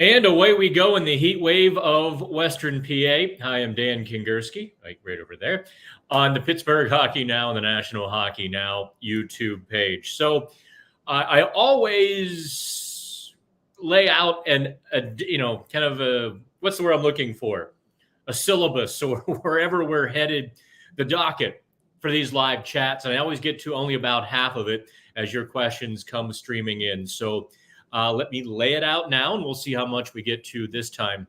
And away we go in the heat wave of Western PA. Hi, I'm Dan Kingerski, right over there, on the Pittsburgh Hockey Now and the National Hockey Now YouTube page. So I always lay out kind of a, what's the word I'm looking for? A syllabus, or wherever we're headed, the docket for these live chats. And I always get to only about half of it as your questions come streaming in. So let me lay it out now, and we'll see how much we get to this time.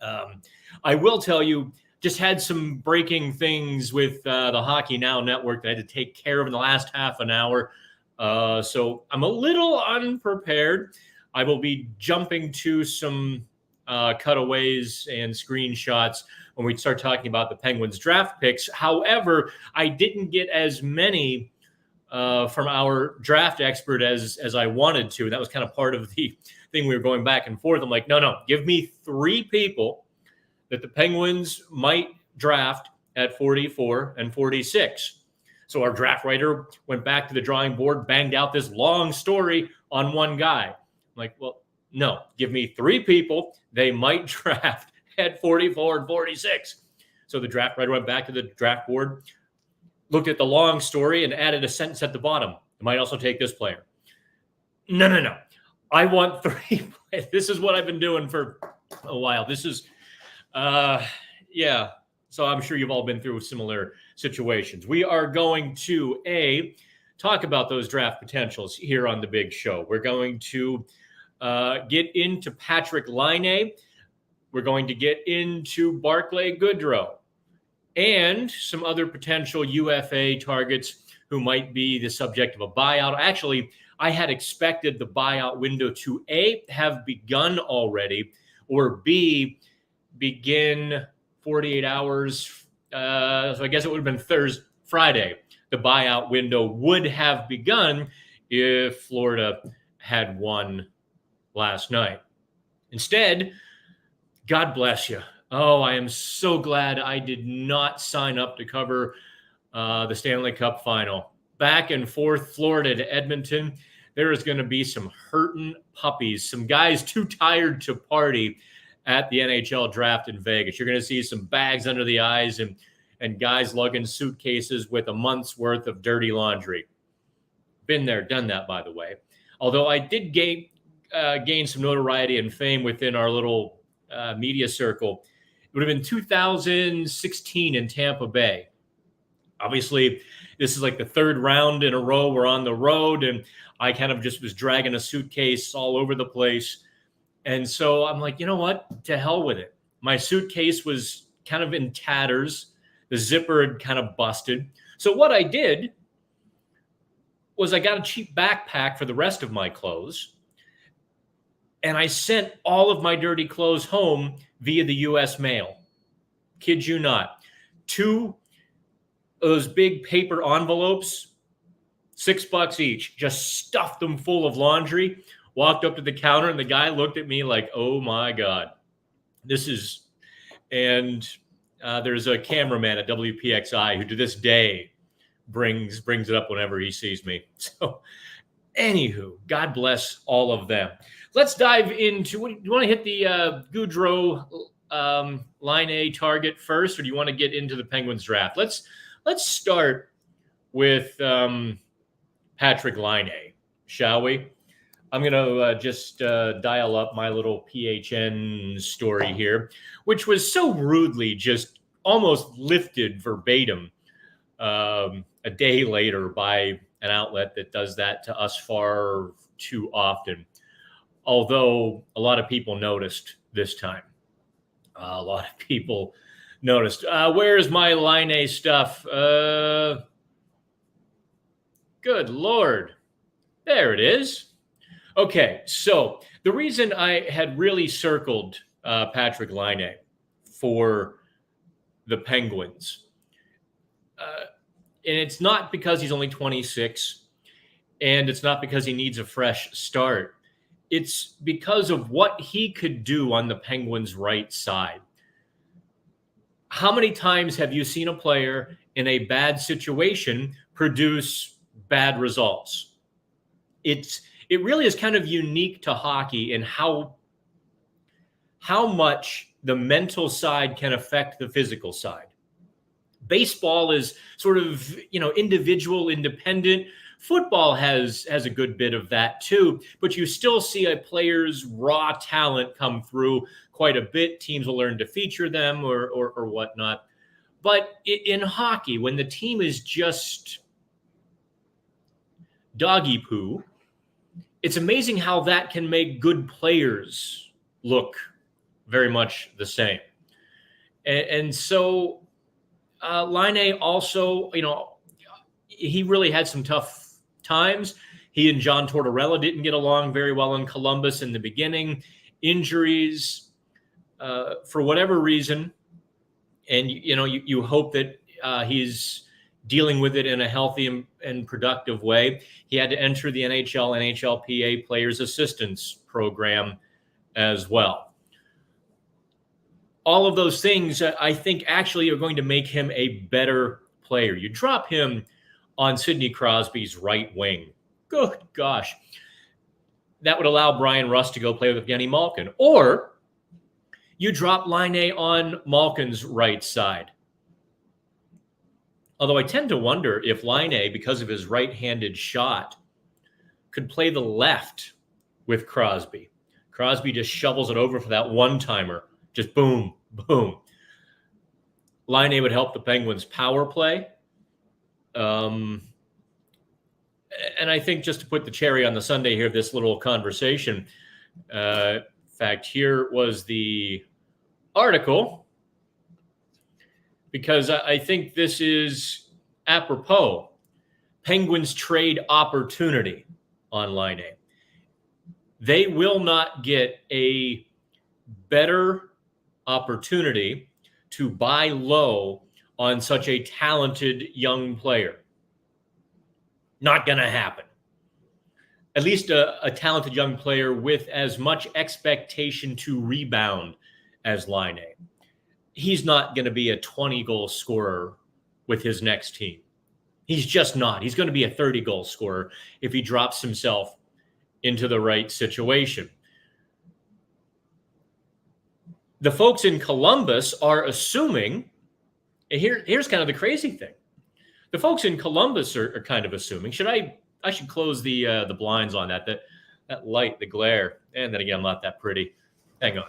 I will tell you, just had some breaking things with the Hockey Now network that I had to take care of in the last half an hour. So I'm a little unprepared. I will be jumping to some cutaways and screenshots when we start talking about the Penguins draft picks. However, I didn't get as many from our draft expert as I wanted to. That was kind of part of the thing. We were going back and forth. I'm like, no, give me 3 people that the Penguins might draft at 44 and 46. So our draft writer went back to the drawing board, banged out this long story on one guy. I'm like, well, no, give me 3 people they might draft at 44 and 46. So the draft writer went back to the draft board, looked at the long story, and added a sentence at the bottom. I might also take this player. No. I want 3. This is what I've been doing for a while. This is, yeah. So I'm sure you've all been through similar situations. We are going to, talk about those draft potentials here on the big show. We're going to get into Patrik Laine. We're going to get into Barclay Goodrow, and some other potential UFA targets who might be the subject of a buyout. Actually, I had expected the buyout window to A, have begun already, or B, begin 48 hours. So I guess it would have been Friday. The buyout window would have begun if Florida had won last night. Instead, God bless you. Oh, I am so glad I did not sign up to cover the Stanley Cup final. Back and forth, Florida to Edmonton. There is going to be some hurting puppies, some guys too tired to party at the NHL draft in Vegas. You're going to see some bags under the eyes and guys lugging suitcases with a month's worth of dirty laundry. Been there, done that, by the way. Although I did gain some notoriety and fame within our little media circle. It would have been 2016 in Tampa Bay. Obviously, this is like the 3rd round in a row. We're on the road, and I kind of just was dragging a suitcase all over the place. And so I'm like, you know what? To hell with it. My suitcase was kind of in tatters. The zipper had kind of busted. So what I did was I got a cheap backpack for the rest of my clothes, and I sent all of my dirty clothes home via the U.S. mail. Kid you not. 2 of those big paper envelopes, $6 each, just stuffed them full of laundry, walked up to the counter, and the guy looked at me like, oh my God, this is, and there's a cameraman at WPXI who to this day brings it up whenever he sees me. So anywho, God bless all of them. Let's dive into, do you want to hit the Goodrow Laine target first, or do you want to get into the Penguins draft? Let's start with Patrik Laine, shall we? I'm going to just dial up my little PHN story here, which was so rudely just almost lifted verbatim a day later by an outlet that does that to us far too often. Although a lot of people noticed this time. A lot of people noticed. Where's my Laine stuff? Good Lord. There it is. Okay, so the reason I had really circled Patrik Laine for the Penguins, and it's not because he's only 26, and it's not because he needs a fresh start. It's because of what he could do on the Penguins' right side. How many times have you seen a player in a bad situation produce bad results? It really is kind of unique to hockey in how how much the mental side can affect the physical side. Baseball is sort of, individual, independent. Football has a good bit of that too, but you still see a player's raw talent come through quite a bit. Teams will learn to feature them or whatnot. But in hockey, when the team is just doggy poo, it's amazing how that can make good players look very much the same. And so Laine also, he really had some tough times. He and John Tortorella didn't get along very well in Columbus in the beginning. Injuries, for whatever reason. And, you hope that he's dealing with it in a healthy and productive way. He had to enter the NHLPA Players Assistance Program as well. All of those things, I think, actually are going to make him a better player. You drop him on Sidney Crosby's right wing. Good gosh. That would allow Brian Rust to go play with Evgeny Malkin. Or you drop Laine on Malkin's right side. Although I tend to wonder if Laine, because of his right-handed shot, could play the left with Crosby. Crosby just shovels it over for that one-timer. Just boom, boom. Laine would help the Penguins' power play. And I think just to put the cherry on the sundae here of this little conversation, in fact, here was the article, because I think this is apropos. Penguins trade opportunity on Laine. They will not get a better opportunity to buy low on such a talented young player. Not going to happen. At least a talented young player with as much expectation to rebound as Laine. He's not going to be a 20-goal scorer with his next team. He's just not. He's going to be a 30-goal scorer if he drops himself into the right situation. The folks in Columbus are assuming, and here's kind of the crazy thing. The folks in Columbus are kind of assuming, I should close the blinds on that light, the glare. And then again, I'm not that pretty. Hang on.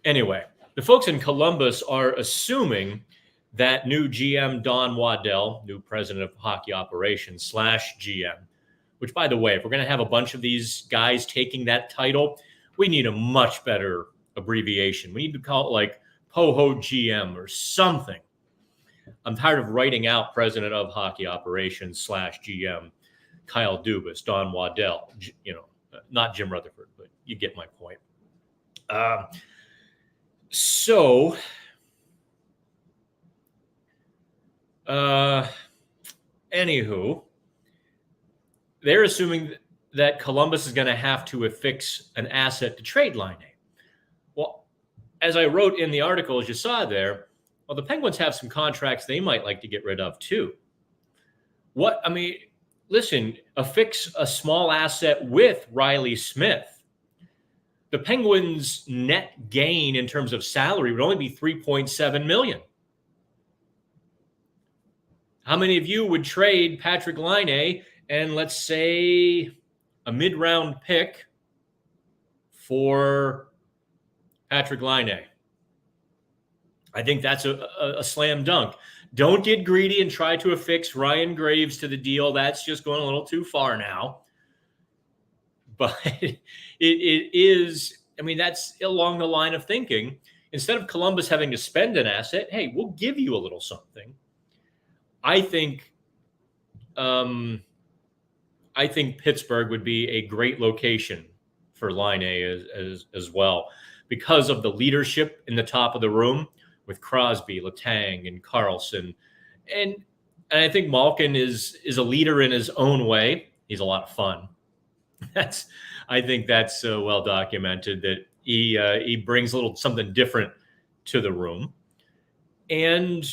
Anyway, the folks in Columbus are assuming that new GM Don Waddell, new president of hockey operations / GM, which, by the way, if we're going to have a bunch of these guys taking that title, we need a much better abbreviation. We need to call it like POHO GM or something. I'm tired of writing out president of hockey operations / GM, Kyle Dubas, Don Waddell, not Jim Rutherford, but you get my point. Anywho, they're assuming that Columbus is going to have to affix an asset to trade Laine. Well, as I wrote in the article, as you saw there, well, the Penguins have some contracts they might like to get rid of too. Listen, affix a small asset with Riley Smith. The Penguins' net gain in terms of salary would only be $3.7 million. How many of you would trade Patrik Laine and, let's say, a mid-round pick for Patrik Laine? I think that's a slam dunk. Don't get greedy and try to affix Ryan Graves to the deal. That's just going a little too far now. But it is, that's along the line of thinking. Instead of Columbus having to spend an asset, hey, we'll give you a little something. I think Pittsburgh would be a great location for Laine as well, because of the leadership in the top of the room with Crosby, Letang, and Carlson. And I think Malkin is a leader in his own way. He's a lot of fun. I think that's well documented that he brings a little something different to the room. And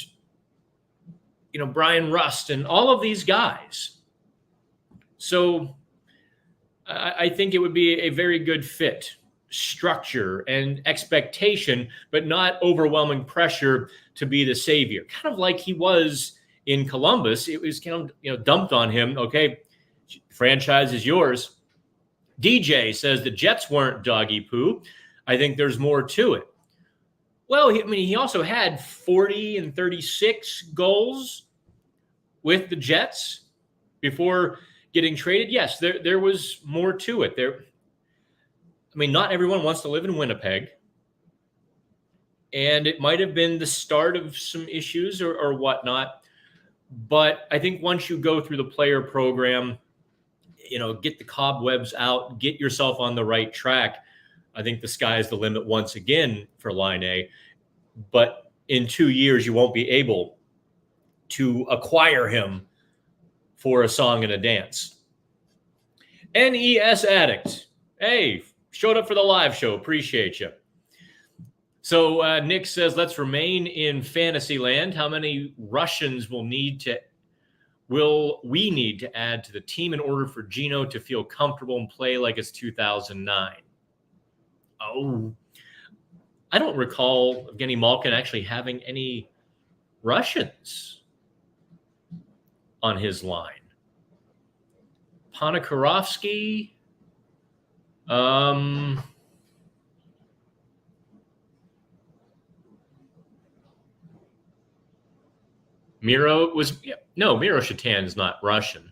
Brian Rust and all of these guys, So I think it would be a very good fit, structure and expectation, but not overwhelming pressure to be the savior. Kind of like he was in Columbus. It was kind of dumped on him. Okay, franchise is yours. DJ says the Jets weren't doggy poo. I think there's more to it. Well, he also had 40 and 36 goals with the Jets before getting traded. Yes, there was more to it. Not everyone wants to live in Winnipeg. And it might have been the start of some issues or whatnot. But I think once you go through the player program, get the cobwebs out, get yourself on the right track, I think the sky is the limit once again for Laine. But in 2 years, you won't be able to acquire him for a song and a dance. NES Addict. Hey, showed up for the live show. Appreciate you. So Nick says, let's remain in fantasy land. How many Russians will we need to add to the team in order for Gino to feel comfortable and play like it's 2009? Oh, I don't recall Evgeny Malkin actually having any Russians on his line. Ponikarovsky. Miro Shatan is not Russian.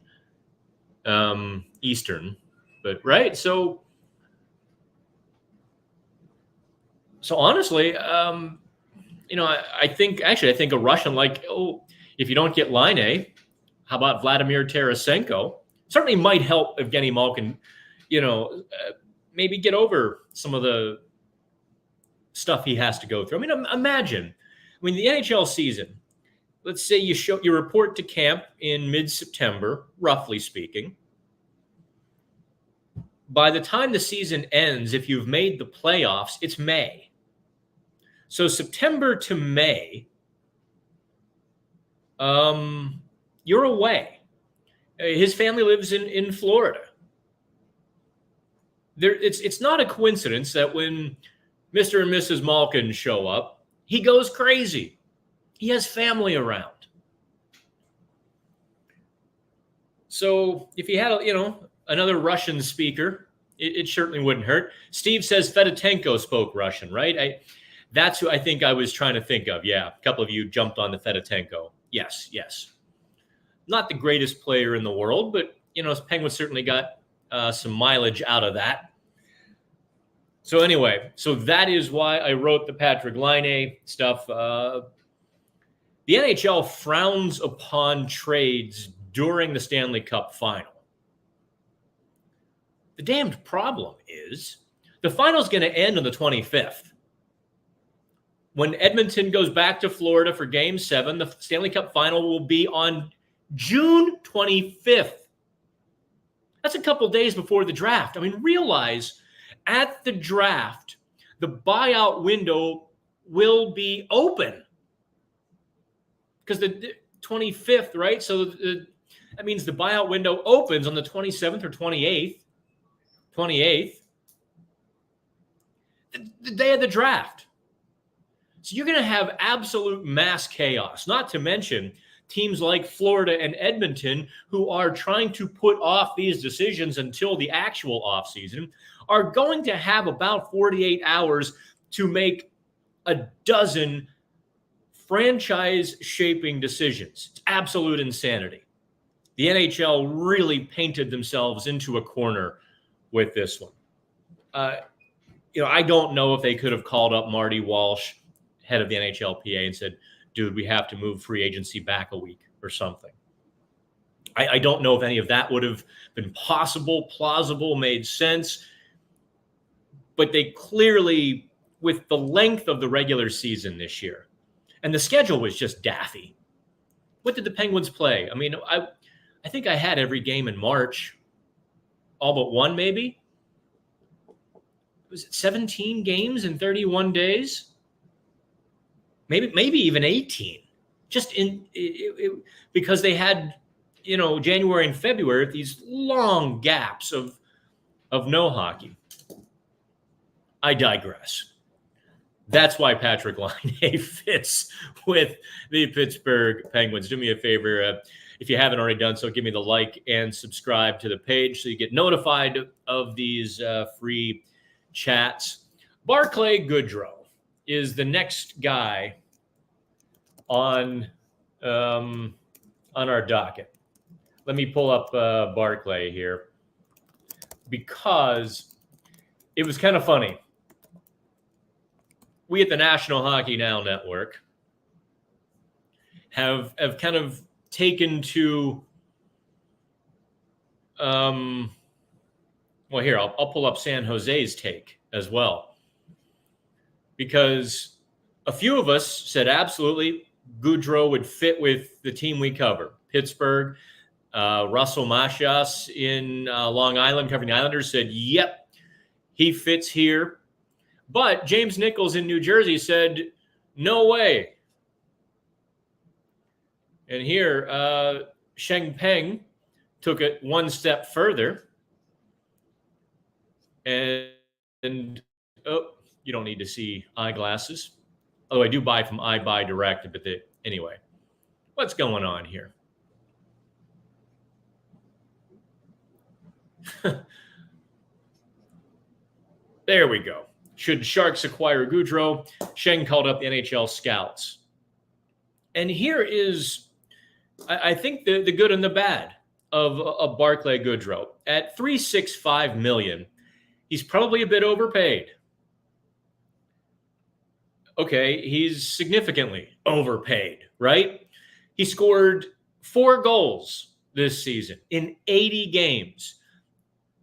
Eastern, but right. So honestly, I think a Russian if you don't get Laine, how about Vladimir Tarasenko? Certainly might help Evgeny Malkin, maybe get over some of the stuff he has to go through. Imagine, the NHL season, let's say you report to camp in mid-September, roughly speaking. By the time the season ends, if you've made the playoffs, it's May. So September to May, you're away. His family lives in Florida. It's not a coincidence that when Mr. and Mrs. Malkin show up, he goes crazy. He has family around. So if you had another Russian speaker, it certainly wouldn't hurt. Steve says Fedotenko spoke Russian, right? That's who I think I was trying to think of. Yeah, a couple of you jumped on the Fedotenko. Yes. Not the greatest player in the world, but, Penguins certainly got some mileage out of that. So anyway, that is why I wrote the Patrik Laine stuff. The NHL frowns upon trades during the Stanley Cup final. The damned problem is the final's going to end on the 25th. When Edmonton goes back to Florida for Game 7, the Stanley Cup final will be on June 25th. That's a couple days before the draft. realize at the draft, the buyout window will be open. Because the 25th, right? So that means the buyout window opens on the 27th or 28th. 28th. The day of the draft. So you're going to have absolute mass chaos, not to mention teams like Florida and Edmonton, who are trying to put off these decisions until the actual offseason, are going to have about 48 hours to make a dozen franchise-shaping decisions. It's absolute insanity. The NHL really painted themselves into a corner with this one. I don't know if they could have called up Marty Walsh, head of the NHLPA, and said, dude, we have to move free agency back a week or something. I don't know if any of that would have been possible, plausible, made sense. But they clearly, with the length of the regular season this year, and the schedule was just daffy. What did the Penguins play? I think I had every game in March, all but one maybe. Was it 17 games in 31 days? Maybe even 18. Just because they had, January and February, these long gaps of no hockey. I digress. That's why Patrik Laine fits with the Pittsburgh Penguins. Do me a favor, if you haven't already done so, give me the like and subscribe to the page so you get notified of these free chats. Barclay Goodrow is the next guy on our docket. Let me pull up Barclay here because it was kind of funny. We at the National Hockey Now Network have kind of taken to, well, here, I'll pull up San Jose's take as well. Because a few of us said absolutely Goodrow would fit with the team we cover. Pittsburgh, Russell Mascias in Long Island covering the Islanders said, yep, he fits here. But James Nichols in New Jersey said, no way. And here, Sheng Peng took it one step further. And oh, you don't need to see eyeglasses. Although I do buy from iBuy Direct, but anyway, what's going on here? There we go. Should Sharks acquire Goodrow? Sheng called up the NHL scouts. And here is, I think, the good and the bad of Barclay Goodrow. At $365 million, he's probably a bit overpaid. Okay, he's significantly overpaid, right? He scored 4 goals this season in 80 games.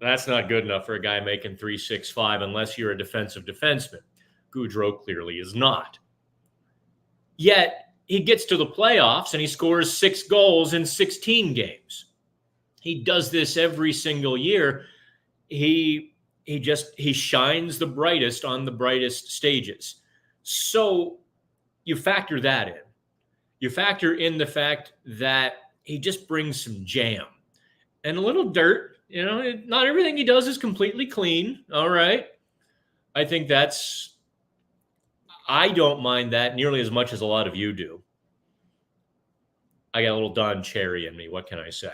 That's not good enough for a guy making $365 unless you're a defensive defenseman. Goodrow clearly is not. Yet he gets to the playoffs and he scores 6 goals in 16 games. He does this every single year. He shines the brightest on the brightest stages. So you factor that in. You factor in the fact that he just brings some jam and a little dirt. Not everything he does is completely clean. All right. I think I don't mind that nearly as much as a lot of you do. I got a little Don Cherry in me. What can I say?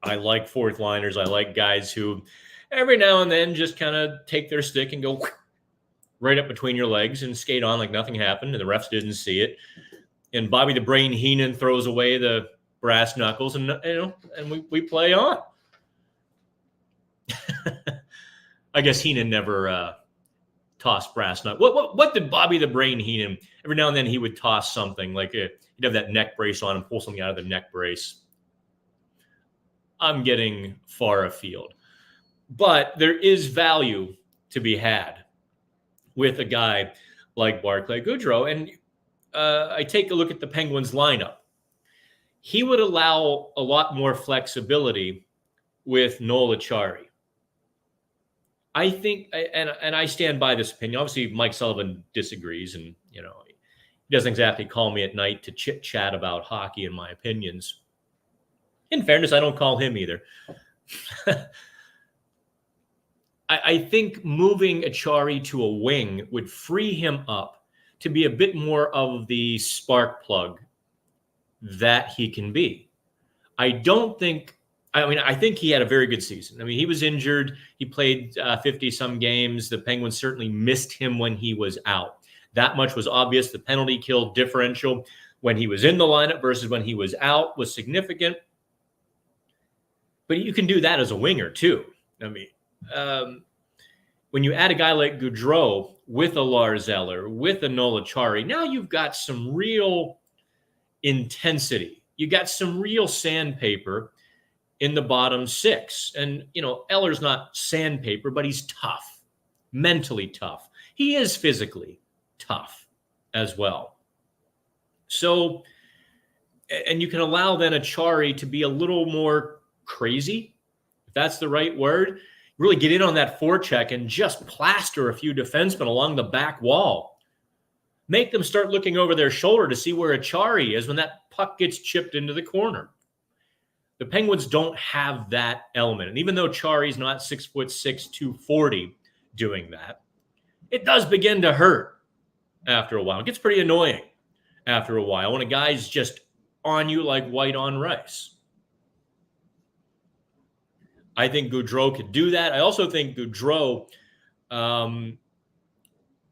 I like fourth liners. I like guys who every now and then just kind of take their stick and go right up between your legs and skate on like nothing happened and the refs didn't see it. And Bobby the Brain Heenan throws away the brass knuckles and we play on. I guess Heenan never tossed brass knuckles. What did Bobby the Brain Heenan? Every now and then he would toss something like he'd have that neck brace on and pull something out of the neck brace. I'm getting far afield, but there is value to be had with a guy like Barclay Goodrow. And I take a look at the Penguins lineup. He would allow a lot more flexibility with Noel Acciari. I think, and I stand by this opinion. Obviously, Mike Sullivan disagrees, and he doesn't exactly call me at night to chit chat about hockey and my opinions. In fairness, I don't call him either. I think moving Acciari to a wing would free him up to be a bit more of the spark plug that he can be. I think he had a very good season. I mean, he was injured. He played 50-some games. The Penguins certainly missed him when he was out. That much was obvious. The penalty kill differential when he was in the lineup versus when he was out was significant. But you can do that as a winger, too. I mean, when you add a guy like Goodrow with a Lars Eller, with a Noel Acciari, now you've got some real intensity. You got some real sandpaper in the bottom 6. And, Eller's not sandpaper, but he's tough, mentally tough. He is physically tough as well. So, and you can allow then Acciari to be a little more crazy, if that's the right word, really get in on that forecheck and just plaster a few defensemen along the back wall. Make them start looking over their shoulder to see where Acciari is when that puck gets chipped into the corner. The Penguins don't have that element. And even though Chari's not 6'6", 240 doing that, it does begin to hurt after a while. It gets pretty annoying after a while when a guy's just on you like white on rice. I think Goodrow could do that. I also think Goodrow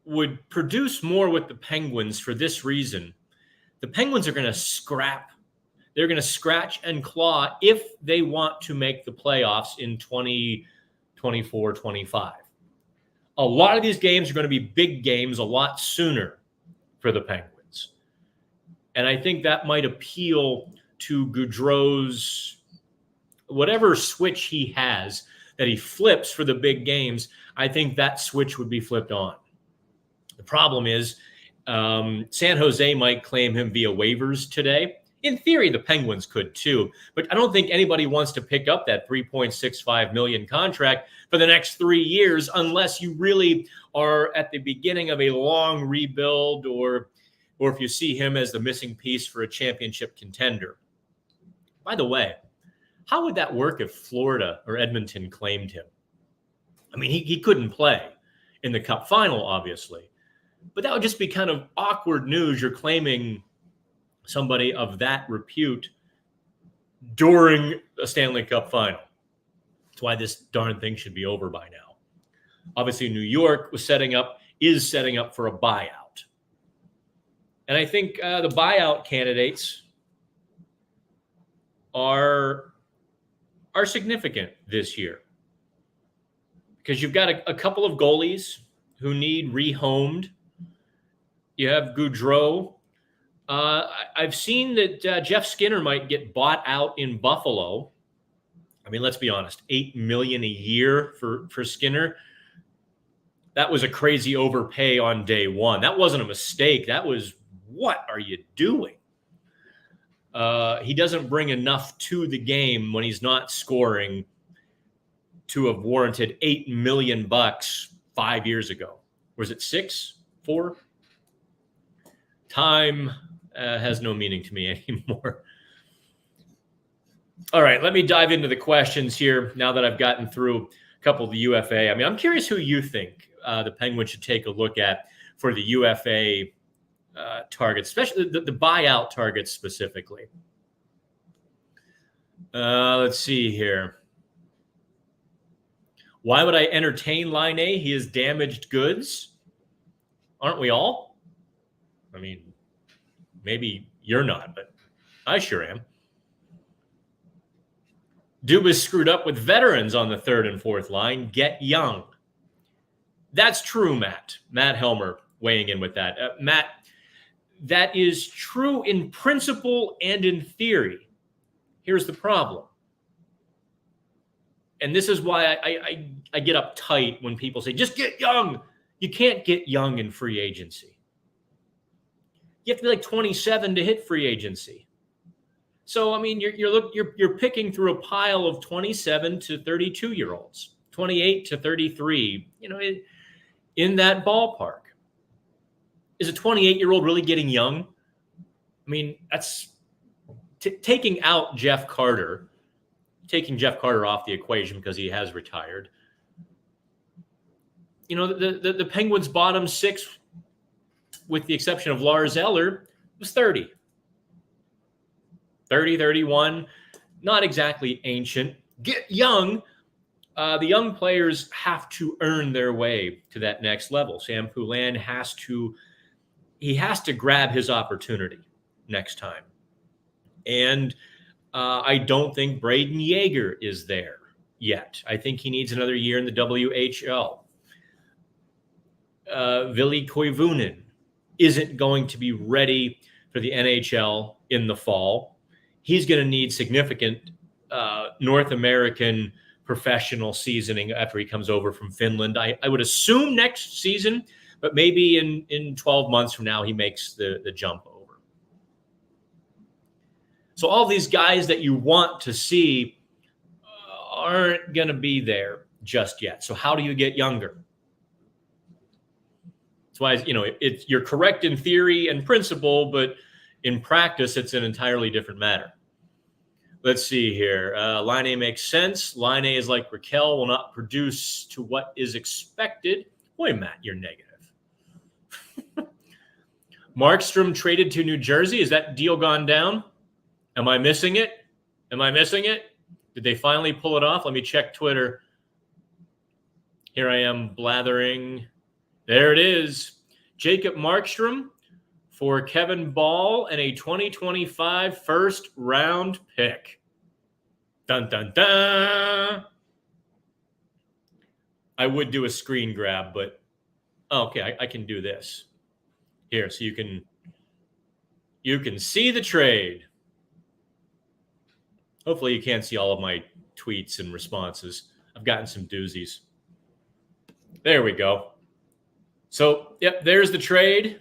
would produce more with the Penguins for this reason. The Penguins are going to scrap. They're going to scratch and claw if they want to make the playoffs in 2024, 25. A lot of these games are going to be big games a lot sooner for the Penguins. And I think that might appeal to Goodrow's whatever switch he has that he flips for the big games. I think that switch would be flipped on. The problem is San Jose might claim him via waivers today. In theory, the Penguins could too, but I don't think anybody wants to pick up that $3.65 million contract for the next 3 years unless you really are at the beginning of a long rebuild or if you see him as the missing piece for a championship contender. By the way, how would that work if Florida or Edmonton claimed him? I mean, he couldn't play in the Cup final, obviously, but that would just be kind of awkward news. You're claiming somebody of that repute during a Stanley Cup final. That's why this darn thing should be over by now. Obviously, New York is setting up for a buyout. And I think the buyout candidates are significant this year because you've got a couple of goalies who need rehomed. You have Goodrow. I've seen that Jeff Skinner might get bought out in Buffalo. I mean, let's be honest, $8 million a year for Skinner. That was a crazy overpay on day one. That wasn't a mistake. That was, what are you doing? He doesn't bring enough to the game when he's not scoring to have warranted $8 million 5 years ago. Was it 6, 4? Time has no meaning to me anymore. All right, let me dive into the questions here now that I've gotten through a couple of the UFA. I mean, I'm curious who you think the Penguins should take a look at for the UFA targets, especially the buyout targets specifically. Let's see here. Why would I entertain Laine? He is damaged goods. Aren't we all? I mean, maybe you're not, but I sure am. Dubas screwed up with veterans on the third and fourth line. Get young. That's true, Matt. Matt Helmer weighing in with that. Matt, that is true in principle and in theory. Here's the problem. And this is why I get uptight when people say, just get young. You can't get young in free agency. You have to be like 27 to hit free agency. So, I mean, you're picking through a pile of 27 to 32-year-olds, 28 to 33, in that ballpark. Is a 28-year-old really getting young? I mean, that's taking Jeff Carter off the equation because he has retired. The Penguins' bottom six, with the exception of Lars Eller, was 30. 30, 31, not exactly ancient. Get young. The young players have to earn their way to that next level. Sam Poulin has to grab his opportunity next time. And I don't think Braden Yeager is there yet. I think he needs another year in the WHL. Ville Koivunen isn't going to be ready for the NHL in the fall. He's going to need significant North American professional seasoning after he comes over from Finland. I would assume next season, but maybe in 12 months from now, he makes the jump over. So all these guys that you want to see aren't going to be there just yet. So how do you get younger? That's why, you're correct in theory and principle, but in practice, it's an entirely different matter. Let's see here. Laine makes sense. Laine is like Raquel, will not produce to what is expected. Boy, Matt, you're negative. Markstrom traded to New Jersey. Is that deal gone down? Am I missing it? Did they finally pull it off? Let me check Twitter. Here I am blathering. There it is. Jacob Markstrom for Kevin Ball and a 2025 first round pick. Dun, dun, dun. I would do a screen grab, but okay, I can do this. Here, so you can see the trade. Hopefully you can't see all of my tweets and responses. I've gotten some doozies. There we go. So, yep, there's the trade.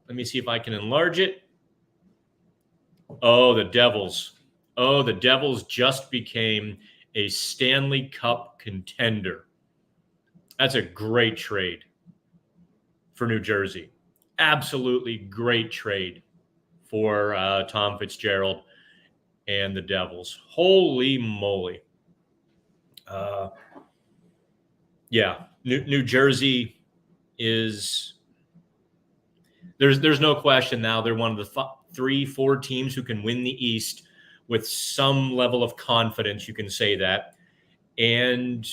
Let me see if I can enlarge it. Oh, the Devils. Oh, the Devils just became a Stanley Cup contender. That's a great trade for New Jersey. Absolutely great trade for Tom Fitzgerald and the Devils. Holy moly. Yeah, New Jersey is there's no question now they're one of the 3-4 teams who can win the East with some level of confidence, you can say that. And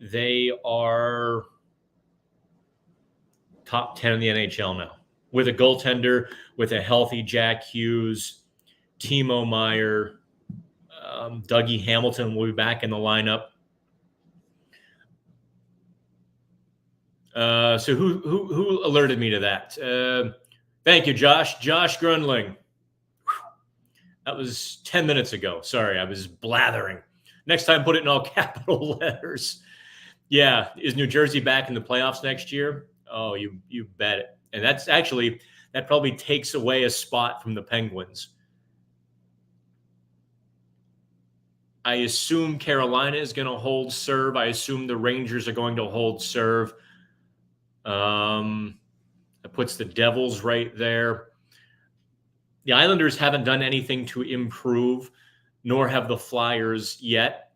they are top 10 in the NHL now with a goaltender, with a healthy Jack Hughes, Timo Meier, Dougie Hamilton will be back in the lineup. So who alerted me to that? Thank you, Josh. Josh Grundling. That was 10 minutes ago. Sorry, I was blathering. Next time, put it in all capital letters. Yeah, is New Jersey back in the playoffs next year? Oh, you bet it. And that probably takes away a spot from the Penguins. I assume Carolina is going to hold serve. I assume the Rangers are going to hold serve. It puts the Devils right there. The Islanders haven't done anything to improve, nor have the Flyers yet.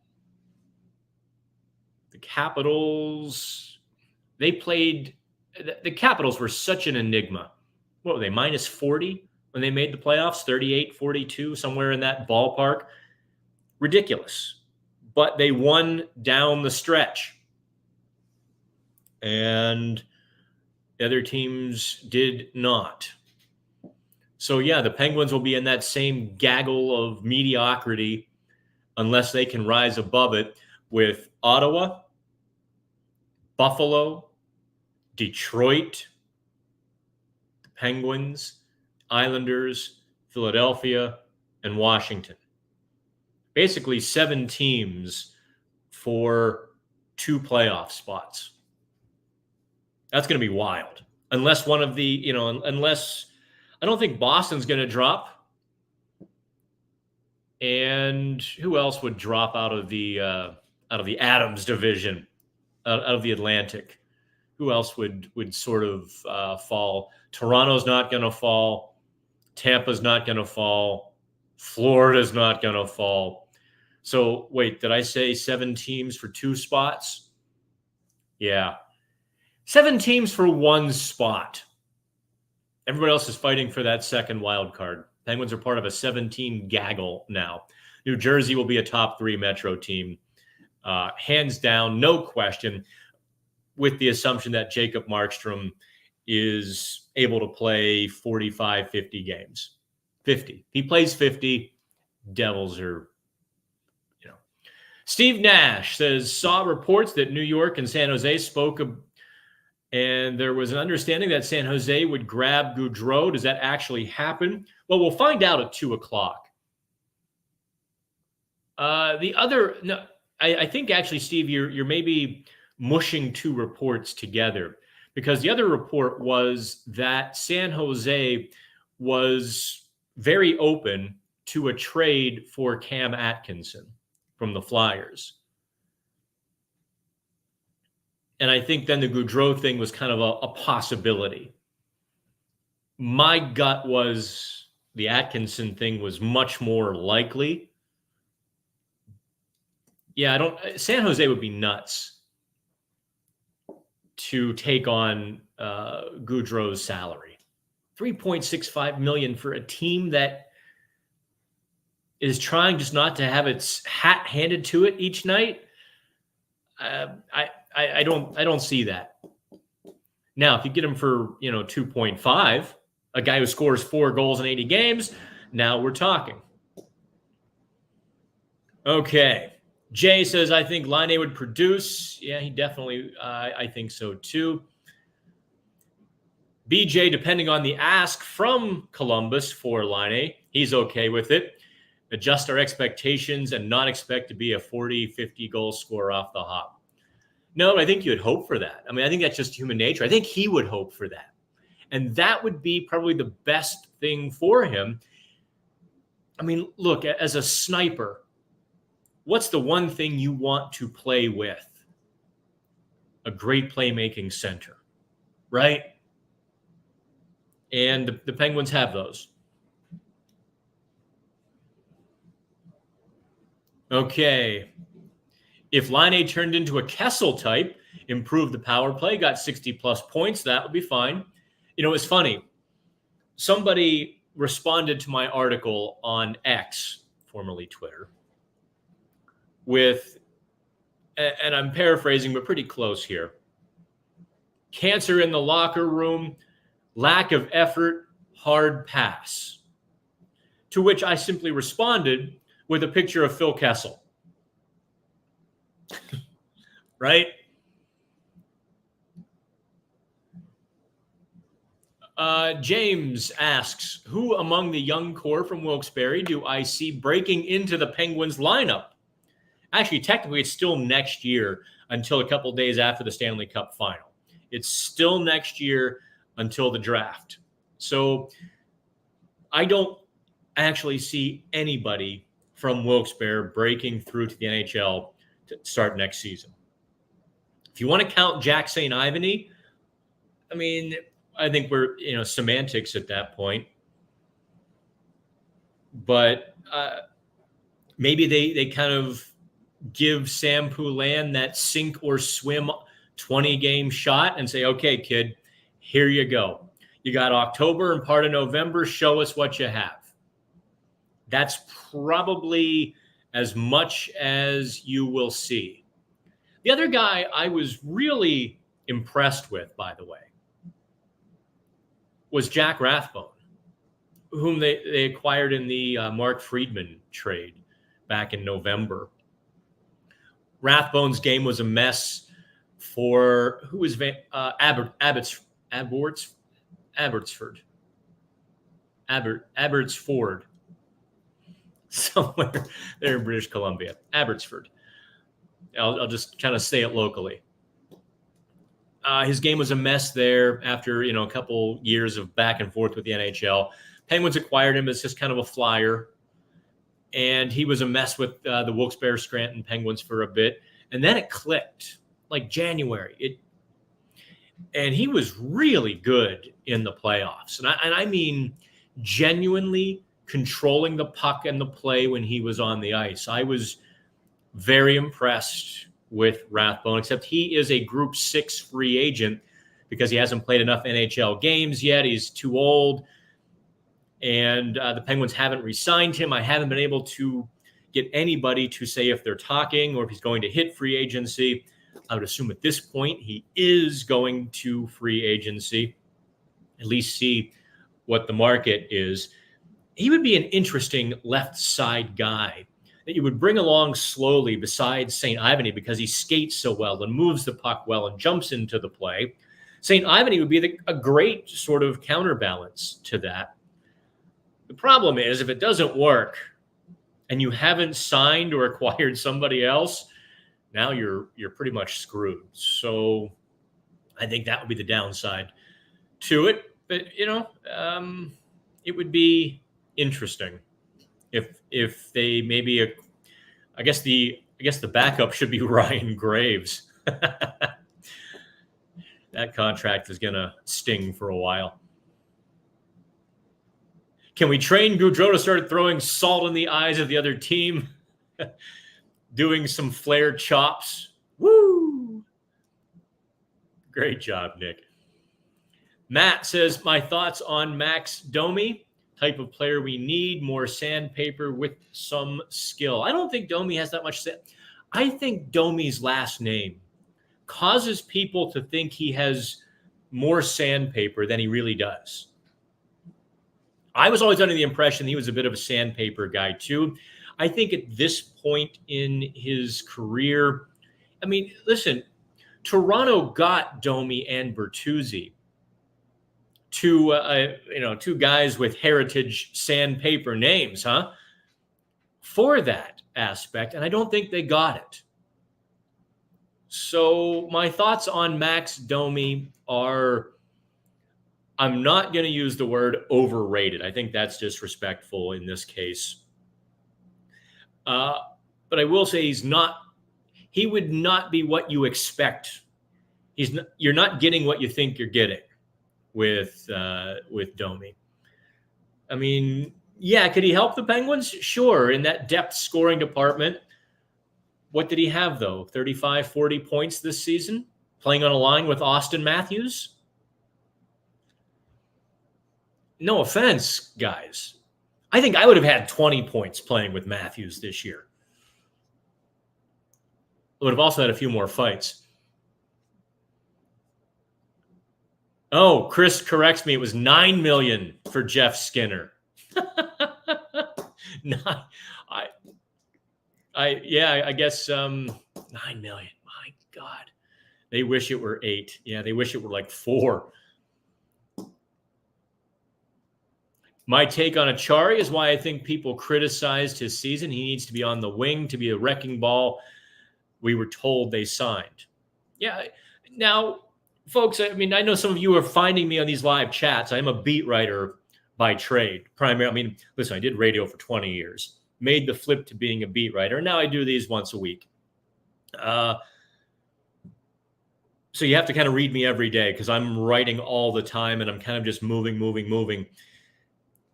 The Capitals, the Capitals were such an enigma. What were they, minus 40 when they made the playoffs? 38, 42, somewhere in that ballpark. Ridiculous. But they won down the stretch. And the other teams did not. So, yeah, the Penguins will be in that same gaggle of mediocrity unless they can rise above it with Ottawa, Buffalo, Detroit, the Penguins, Islanders, Philadelphia, and Washington. Basically 7 teams for 2 playoff spots. That's going to be wild. Unless one of the, unless I don't think Boston's going to drop. And who else would drop out of the Adams division, out of the Atlantic? Who else would sort of fall? Toronto's not going to fall. Tampa's not going to fall. Florida's not going to fall. So wait, did I say 7 teams for 2 spots? Yeah. 7 teams for 1 spot. Everybody else is fighting for that second wild card. Penguins are part of a 17 gaggle now. New Jersey will be a top 3 Metro team. Hands down, no question, with the assumption that Jacob Markstrom is able to play 45, 50 games. 50. He plays 50. Devils are, Steve Nash says, saw reports that New York and San Jose spoke and there was an understanding that San Jose would grab Goodrow. Does that actually happen? Well, we'll find out at 2:00. I think actually, Steve, you're maybe mushing 2 reports together, because the other report was that San Jose was very open to a trade for Cam Atkinson from the Flyers. And I think then the Goodrow thing was kind of a possibility. My gut was the Atkinson thing was much more likely, Yeah, I don't. San Jose would be nuts to take on Goodrow's salary. $3.65 million for a team that is trying just not to have its hat handed to it each night. I don't see that. Now, if you get him for 2.5, a guy who scores 4 goals in 80 games, now we're talking. Okay. Jay says, I think Laine would produce. Yeah, he definitely, I think so too. BJ, depending on the ask from Columbus for Laine, he's okay with it. Adjust our expectations and not expect to be a 40, 50 goal scorer off the hop. No, I think you'd hope for that. I mean, I think that's just human nature. I think he would hope for that. And that would be probably the best thing for him. I mean, look, as a sniper, what's the one thing you want to play with? A great playmaking center, right? And the Penguins have those. Okay. If Laine turned into a Kessel type, improved the power play, got 60-plus points, that would be fine. It's funny. Somebody responded to my article on X, formerly Twitter, with, and I'm paraphrasing, but pretty close here, cancer in the locker room, lack of effort, hard pass. To which I simply responded with a picture of Phil Kessel. Right? James asks, who among the young core from Wilkes-Barre do I see breaking into the Penguins lineup? Actually, technically, it's still next year until a couple days after the Stanley Cup final. It's still next year until the draft. So I don't actually see anybody from Wilkes-Barre breaking through to the NHL to start next season. If you want to count Jack St. Ivany, I mean, I think we're, semantics at that point. But maybe they kind of give Sam Poulin that sink or swim 20-game shot and say, okay, kid, here you go. You got October and part of November. Show us what you have. That's probably as much as you will see. The other guy I was really impressed with, by the way, was Jack Rathbone, whom they acquired in the Mark Friedman trade back in November. Rathbone's game was a mess for who was Abbotsford, somewhere there in British Columbia, Abbotsford. I'll just kind of say it locally. His game was a mess there after, a couple years of back and forth with the NHL. Penguins acquired him as just kind of a flyer. And he was a mess with the Wilkes-Barre Scranton Penguins for a bit. And then it clicked, like January. And he was really good in the playoffs. And I mean genuinely controlling the puck and the play when he was on the ice. I was very impressed with Rathbone, except he is a Group 6 free agent because he hasn't played enough NHL games yet. He's too old. And the Penguins haven't re-signed him. I haven't been able to get anybody to say if they're talking or if he's going to hit free agency. I would assume at this point he is going to free agency, at least see what the market is. He would be an interesting left side guy that you would bring along slowly besides St. Ivany because he skates so well and moves the puck well and jumps into the play. St. Ivany would be a great sort of counterbalance to that. The problem is if it doesn't work and you haven't signed or acquired somebody else, now you're pretty much screwed. So I think that would be the downside to it. But, it would be interesting if they maybe, I guess the backup should be Ryan Graves. That contract is going to sting for a while. Can we train Goodrow to start throwing salt in the eyes of the other team? doing some flare chops. Woo! Great job, Nick. Matt says, my thoughts on Max Domi, type of player we need, more sandpaper with some skill. I don't think Domi has that much. I think Domi's last name causes people to think he has more sandpaper than he really does. I was always under the impression he was a bit of a sandpaper guy too. I think at this point in his career, I mean, listen, Toronto got Domi and Bertuzzi, two guys with heritage sandpaper names, for that aspect, and I don't think they got it. So my thoughts on Max Domi are, I'm not going to use the word overrated. I think that's disrespectful in this case. But I will say he would not be what you expect. You're not getting what you think you're getting with Domi. I mean, yeah, could he help the Penguins? Sure, in that depth scoring department. What did he have, though? 35, 40 points this season? Playing on a line with Austin Matthews? No offense, guys. I think I would have had 20 points playing with Matthews this year. I would have also had a few more fights. Oh, Chris corrects me. It was $9 million for Jeff Skinner. I guess $9 million. My God. They wish it were 8. Yeah, they wish it were like 4. My take on Achari is why I think people criticized his season. He needs to be on the wing to be a wrecking ball. We were told they signed. Yeah. Now, folks, I mean, I know some of you are finding me on these live chats. I'm a beat writer by trade, primarily. I mean, listen, I did radio for 20 years, made the flip to being a beat writer. And now I do these once a week. So you have to kind of read me every day because I'm writing all the time and I'm kind of just moving.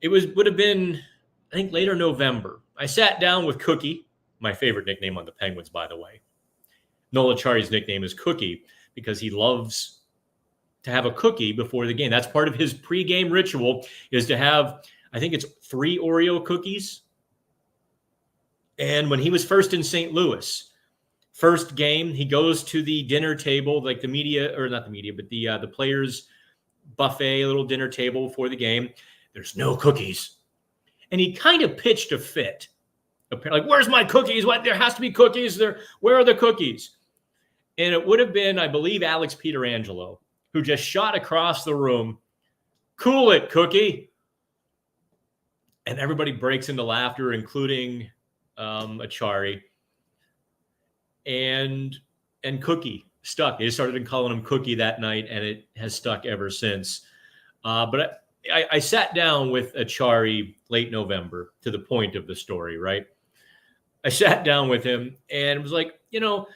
It would have been, I think, later November. I sat down with Cookie, my favorite nickname on the Penguins, by the way. Noel Acciari's nickname is Cookie because he loves to have a cookie before the game. That's part of his pregame ritual is to have, I think it's 3 Oreo cookies. And when he was first in St. Louis, first game, he goes to the dinner table, like the media, or not the media, but the players' buffet, a little dinner table before the game. There's no cookies. And he kind of pitched a fit. Like, where's my cookies? What? There has to be cookies. Where are the cookies? And it would have been, I believe, Alex Pietrangelo, who just shot across the room. Cool it, Cookie. And everybody breaks into laughter, including Acciari. And Cookie stuck. They just started calling him Cookie that night, and it has stuck ever since. But I sat down with Acciari late November, to the point of the story, right? I sat down with him and was like, the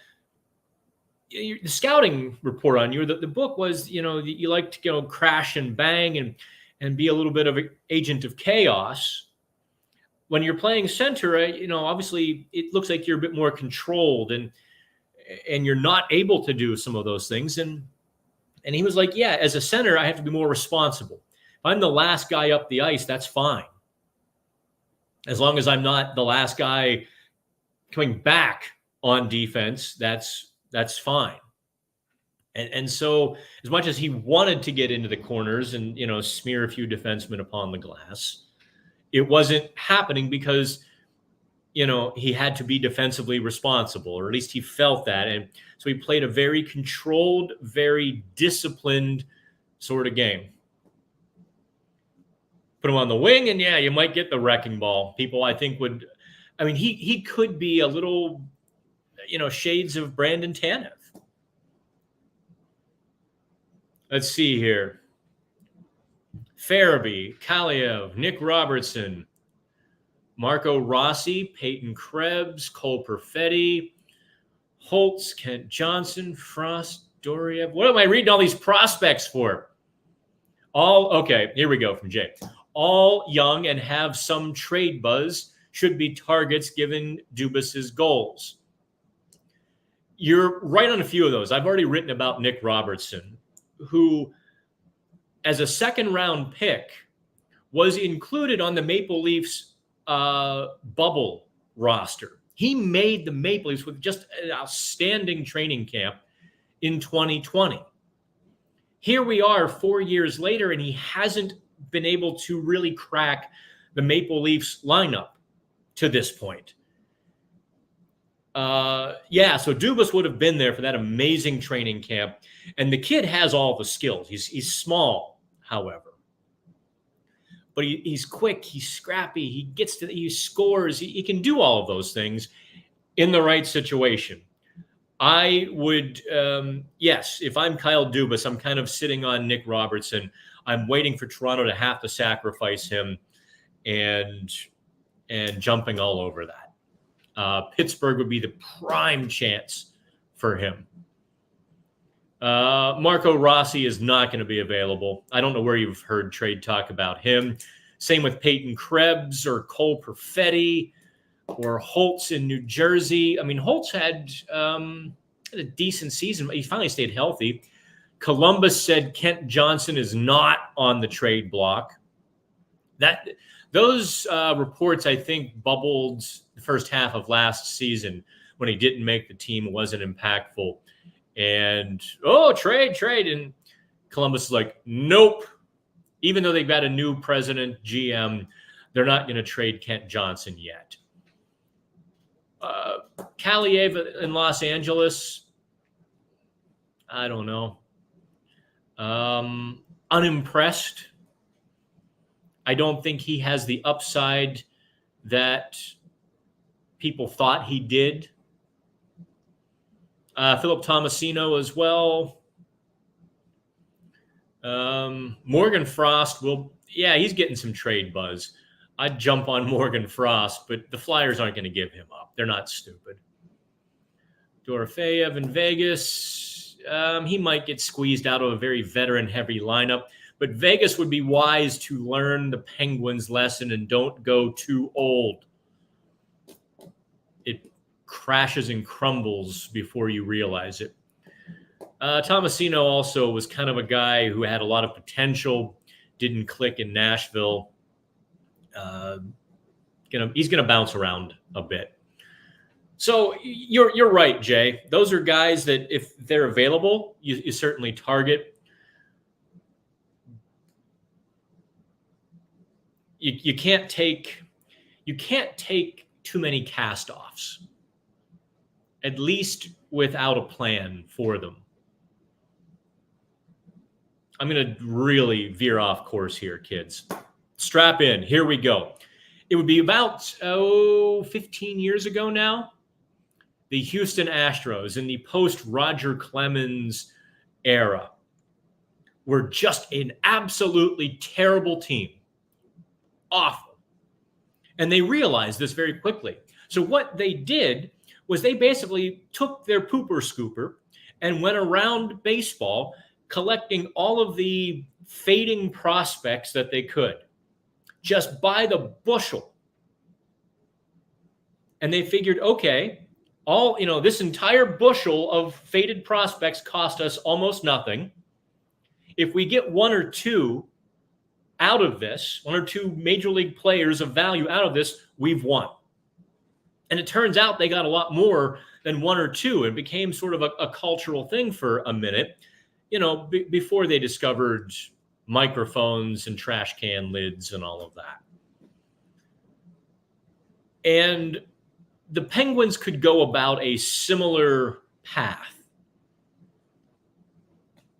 scouting report on you, the book was, you like to crash and bang and be a little bit of an agent of chaos. When you're playing center, obviously it looks like you're a bit more controlled and you're not able to do some of those things. And he was like, yeah, as a center, I have to be more responsible. If I'm the last guy up the ice, that's fine. As long as I'm not the last guy coming back on defense, that's fine. And so as much as he wanted to get into the corners and, smear a few defensemen upon the glass, it wasn't happening because, he had to be defensively responsible, or at least he felt that. And so he played a very controlled, very disciplined sort of game. Put him on the wing, and yeah, you might get the wrecking ball. People, I think, he could be a little, shades of Brandon Tanev. Let's see here. Farabee, Kaliev, Nick Robertson, Marco Rossi, Peyton Krebs, Cole Perfetti, Holtz, Kent Johnson, Frost, Doriev. What am I reading all these prospects for? Okay, here we go from Jay. All young and have some trade buzz, should be targets given Dubas's goals. you're right on a few of those. I've already written about Nick Robertson, who, as a second-round pick, was included on the Maple Leafs bubble roster. He made the Maple Leafs with just an outstanding training camp in 2020. Here we are 4 years later, and he hasn't been able to really crack the Maple Leafs lineup to this point. So Dubas would have been there for that amazing training camp. And the kid has all the skills. He's small, however. But he's quick, he's scrappy, he scores, he can do all of those things in the right situation. I would, if I'm Kyle Dubas, I'm kind of sitting on Nick Robertson. I'm waiting for Toronto to have to sacrifice him and jumping all over that. Pittsburgh would be the prime chance for him. Marco Rossi is not going to be available. I don't know where you've heard trade talk about him. Same with Peyton Krebs or Cole Perfetti or Holtz in New Jersey. I mean, Holtz had a decent season. He finally stayed healthy. Columbus said Kent Johnson is not on the trade block. Those reports, I think, bubbled the first half of last season when he didn't make the team. It wasn't impactful. And, trade. And Columbus is like, nope. Even though they've got a new president, GM, they're not going to trade Kent Johnson yet. Kaliev in Los Angeles, I don't know. Unimpressed. I don't think he has the upside that people thought he did. Philip Tomasino as well. Morgan Frost he's getting some trade buzz. I'd jump on Morgan Frost, but the Flyers aren't going to give him up. They're not stupid. Dorofeyev in Vegas, he might get squeezed out of a very veteran-heavy lineup, but Vegas would be wise to learn the Penguins' lesson and don't go too old. It crashes and crumbles before you realize it. Tomasino also was kind of a guy who had a lot of potential, didn't click in Nashville. He's going to bounce around a bit. So you're right, Jay. Those are guys that if they're available, you certainly target. You can't take too many cast-offs, at least without a plan for them. I'm going to really veer off course here, kids. Strap in. Here we go. It would be about 15 years ago now. The Houston Astros in the post-Roger Clemens era were just an absolutely terrible team. Awful. And they realized this very quickly. So what they did was they basically took their pooper scooper and went around baseball collecting all of the fading prospects that they could, just by the bushel. And they figured, okay, this entire bushel of faded prospects cost us almost nothing. If we get one or two out of this, one or two major league players of value out of this, we've won. And it turns out they got a lot more than one or two. It became sort of a cultural thing for a minute, before they discovered microphones and trash can lids and all of that. And the Penguins could go about a similar path.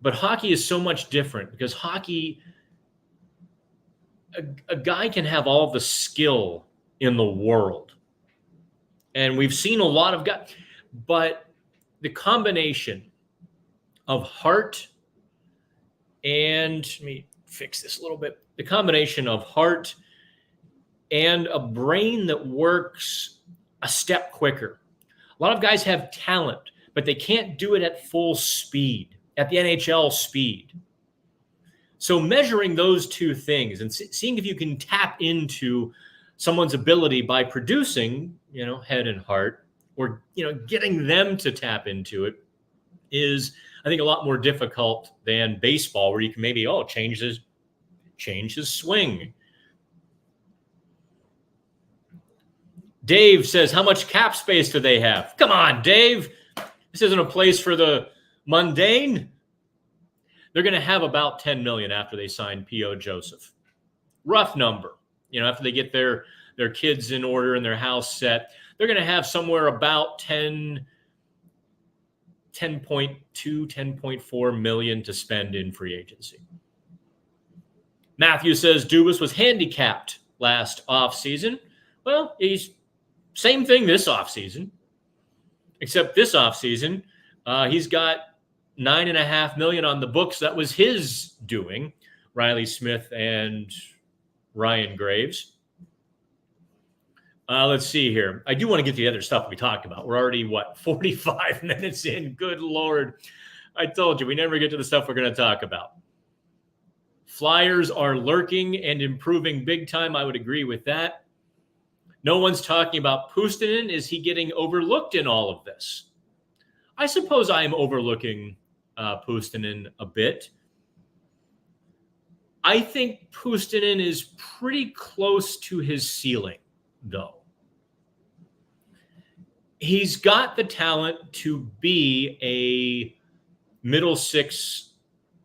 But hockey is so much different because hockey, a guy can have all the skill in the world. And we've seen a lot of guys, but the combination of heart and, let me fix this a little bit, the combination of heart and a brain that works a step quicker. A lot of guys have talent, but they can't do it at full speed, at the NHL speed. So measuring those two things and seeing if you can tap into someone's ability by producing, head and heart, or, getting them to tap into it is, I think, a lot more difficult than baseball, where you can maybe, change his swing. Dave says, how much cap space do they have? Come on, Dave. This isn't a place for the mundane. They're going to have about $10 million after they sign P.O. Joseph. Rough number. After they get their kids in order and their house set, they're going to have somewhere about 10.2, 10.4 million to spend in free agency. Matthew says Dubas was handicapped last offseason. Well, he's same thing this offseason, except this offseason, he's got $9.5 million on the books. That was his doing, Riley Smith and Ryan Graves. Let's see here. I do want to get to the other stuff we talked about. We're already, 45 minutes in? Good Lord. I told you, we never get to the stuff we're going to talk about. Flyers are lurking and improving big time. I would agree with that. No one's talking about Puustinen. Is he getting overlooked in all of this? I suppose I am overlooking Puustinen a bit. I think Puustinen is pretty close to his ceiling, though. He's got the talent to be a middle six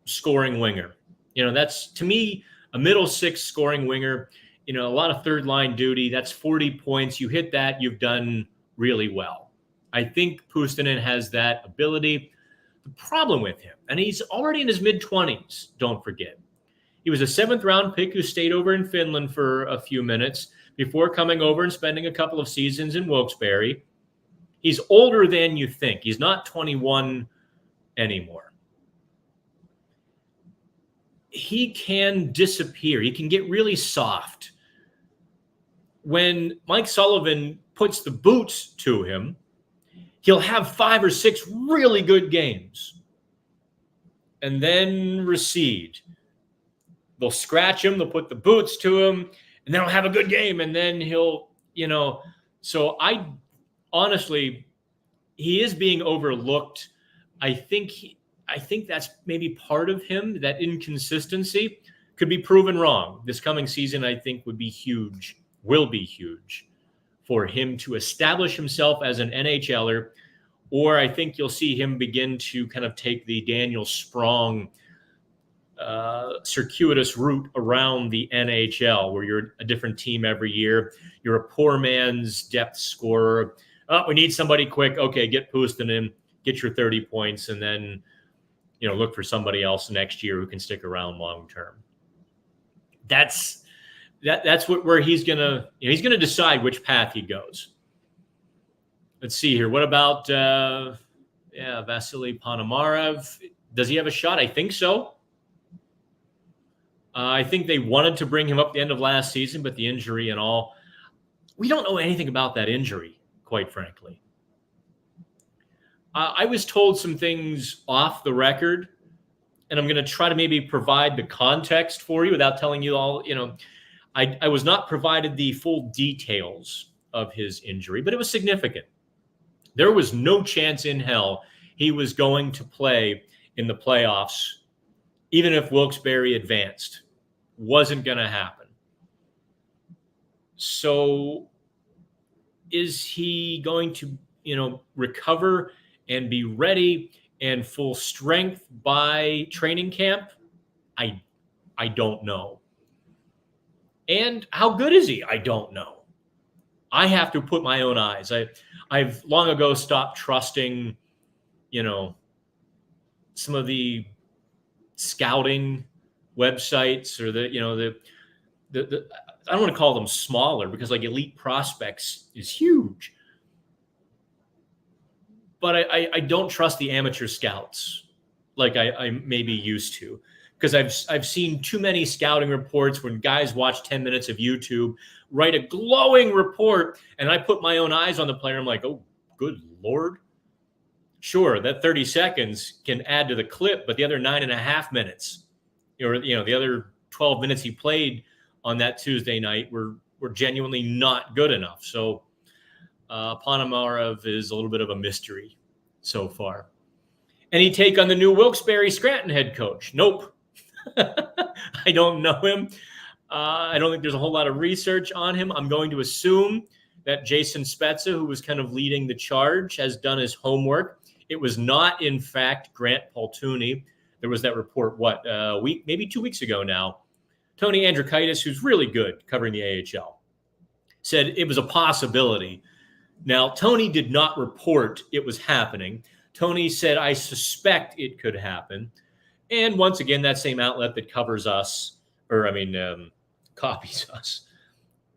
scoring winger. That's, to me, a middle six scoring winger. A lot of third line duty. That's 40 points. You hit that, you've done really well. I think Puustinen has that ability. The problem with him, and he's already in his mid-20s, don't forget. He was a 7th-round pick who stayed over in Finland for a few minutes before coming over and spending a couple of seasons in Wilkes-Barre. He's older than you think. He's not 21 anymore. He can disappear. He can get really soft. When Mike Sullivan puts the boots to him, he'll have 5 or 6 really good games and then recede. They'll scratch him, they'll put the boots to him, and then he'll have a good game, and then he'll, so I honestly, he is being overlooked. I think that's maybe part of him, that inconsistency could be proven wrong. This coming season, I think, will be huge for him to establish himself as an NHLer, or I think you'll see him begin to kind of take the Daniel Sprong circuitous route around the NHL, where you're a different team every year. You're a poor man's depth scorer. Oh, we need somebody quick. Okay, get Puustinen, get your 30 points, and then look for somebody else next year who can stick around long term. That's where he's gonna decide which path he goes. Let's see here. What about Vasily Ponomarev? Does he have a shot? I think so. I think they wanted to bring him up the end of last season, but the injury and all, we don't know anything about that injury, quite frankly. I was told some things off the record, and I'm going to try to maybe provide the context for you without telling you all. I was not provided the full details of his injury, but it was significant. There was no chance in hell he was going to play in the playoffs, even if Wilkes-Barre advanced. Wasn't going to happen. So is he going to, recover and be ready and full strength by training camp? I don't know. And how good is he? I don't know. I have to put my own eyes. I've long ago stopped trusting, some of the scouting websites or the I don't want to call them smaller, because like Elite Prospects is huge. But I don't trust the amateur scouts like I may be used to, because I've seen too many scouting reports when guys watch 10 minutes of YouTube, write a glowing report, and I put my own eyes on the player. I'm like, oh, good Lord. Sure, that 30 seconds can add to the clip, but the other 9.5 minutes, the other 12 minutes he played on that Tuesday night were genuinely not good enough. So Ponomarev is a little bit of a mystery so far. Any take on the new Wilkes-Barre Scranton head coach? Nope. I don't know him. I don't think there's a whole lot of research on him. I'm going to assume that Jason Spezza, who was kind of leading the charge, has done his homework. It was not, in fact, Grant Paltuni. There was that report, maybe 2 weeks ago now. Tony Andrikaitis, who's really good covering the AHL, said it was a possibility. Now, Tony did not report it was happening. Tony said, I suspect it could happen. And once again, that same outlet that covers us, copies us,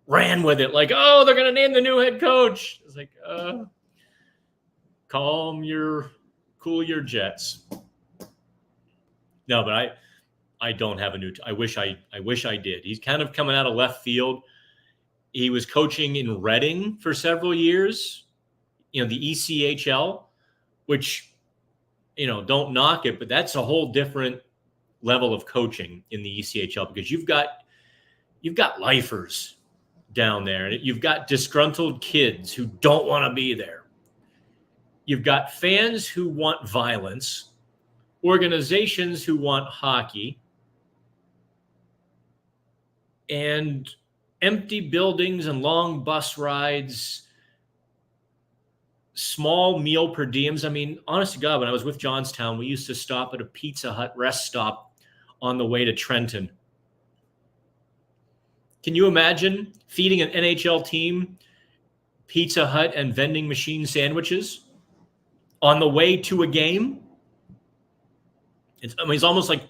ran with it like, oh, they're going to name the new head coach. It's like, cool your jets. No, but I don't have a new. I wish I did. He's kind of coming out of left field. He was coaching in Reading for several years, the ECHL, which, don't knock it, but that's a whole different level of coaching in the ECHL because you've got lifers down there, and you've got disgruntled kids who don't want to be there. You've got fans who want violence, organizations who want hockey, and empty buildings and long bus rides, small meal per diems. I mean, honest to God, when I was with Johnstown, we used to stop at a Pizza Hut rest stop on the way to Trenton. Can you imagine feeding an NHL team Pizza Hut and vending machine sandwiches on the way to a game? It's almost like,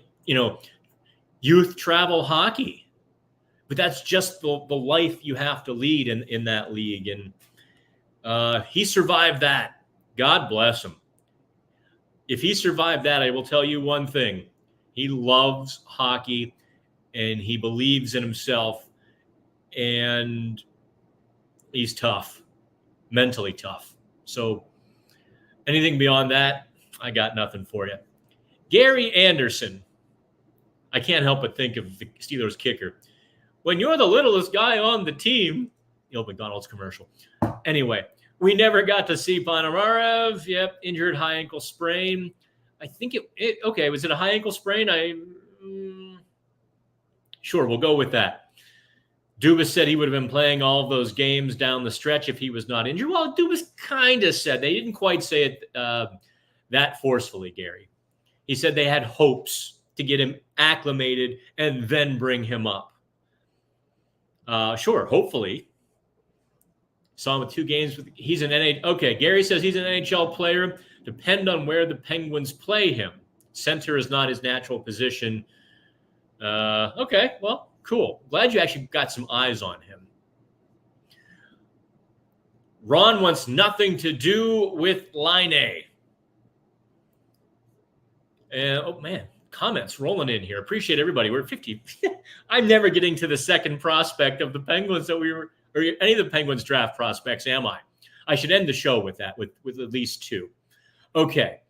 youth travel hockey. But that's just the life you have to lead in that league. And he survived that. God bless him. If he survived that, I will tell you one thing. He loves hockey, and he believes in himself, and he's tough, mentally tough. So anything beyond that, I got nothing for you. Gary Anderson. I can't help but think of the Steelers kicker. When you're the littlest guy on the team, the old McDonald's commercial. Anyway, we never got to see Ponomarev. Yep, injured high ankle sprain. I think okay, was it a high ankle sprain? Sure, we'll go with that. Dubas said he would have been playing all of those games down the stretch if he was not injured. Well, Dubas kind of said. They didn't quite say it that forcefully, Gary. He said they had hopes to get him acclimated and then bring him up. Sure, hopefully. Saw him with 2 games. He's an NHL. Okay, Gary says he's an NHL player. Depend on where the Penguins play him. Center is not his natural position. Okay, well, cool. Glad you actually got some eyes on him. Ron wants nothing to do with Laine. Oh, man. Comments rolling in here. Appreciate everybody. We're at 50. I'm never getting to the second prospect of the Penguins or any of the Penguins draft prospects, am I? I should end the show with that, with at least 2. Okay.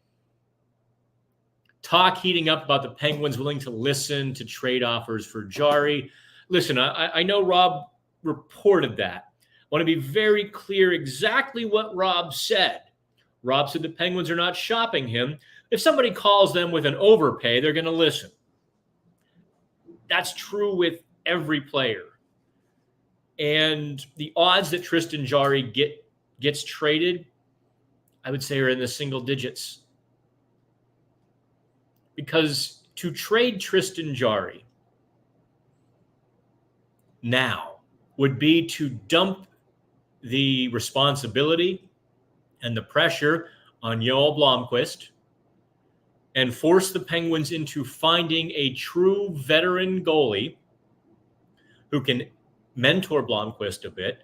Talk heating up about the Penguins willing to listen to trade offers for Jarry. Listen, I know Rob reported that. I want to be very clear exactly what Rob said. Rob said the Penguins are not shopping him. If somebody calls them with an overpay, they're going to listen. That's true with every player. And the odds that Tristan Jarry gets traded, I would say, are in the single digits. Because to trade Tristan Jarry now would be to dump the responsibility and the pressure on Joel Blomqvist and force the Penguins into finding a true veteran goalie who can mentor Blomqvist a bit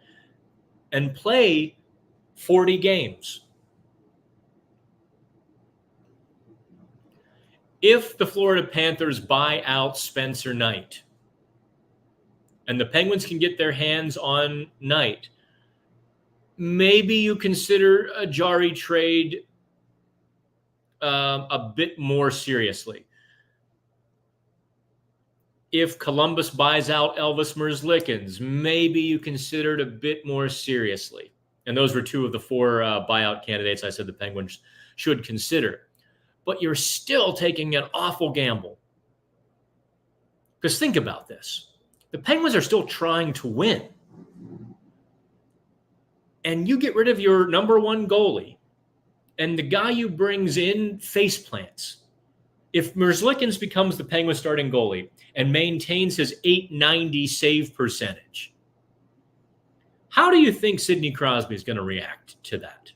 and play 40 games. If the Florida Panthers buy out Spencer Knight and the Penguins can get their hands on Knight, maybe you consider a Jarry trade a bit more seriously. If Columbus buys out Elvis Merzlikins, maybe you consider it a bit more seriously. And those were two of the four buyout candidates I said the Penguins should consider. But you're still taking an awful gamble. Because think about this. The Penguins are still trying to win. And you get rid of your number one goalie, and the guy you brings in face plants. If Merzlikins becomes the Penguins starting goalie and maintains his .890 save percentage, how do you think Sidney Crosby is going to react to that?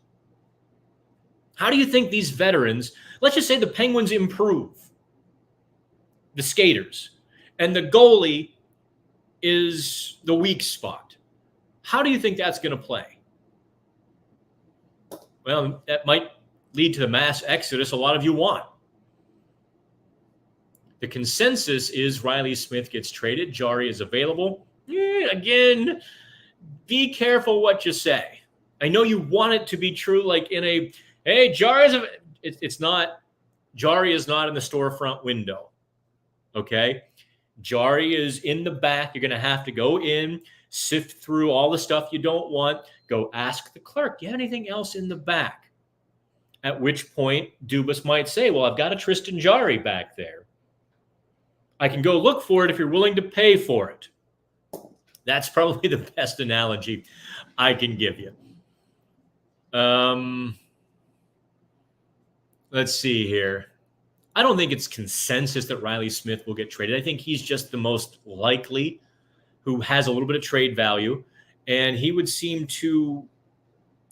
How do you think these veterans, let's just say the Penguins improve, the skaters, and the goalie is the weak spot? How do you think that's going to play? Well, that might lead to the mass exodus a lot of you want. The consensus is Riley Smith gets traded. Jarry is available. Again, be careful what you say. I know you want it to be true, like in a, hey, Jarry's, it's not, Jarry is not in the storefront window. Okay? Jarry is in the back. You're going to have to go in, sift through all the stuff you don't want, go ask the clerk, do you have anything else in the back? At which point, Dubas might say, well, I've got a Tristan Jarry back there. I can go look for it if you're willing to pay for it. That's probably the best analogy I can give you. Let's see here. I don't think it's consensus that Riley Smith will get traded. I think he's just the most likely who has a little bit of trade value, and he would seem to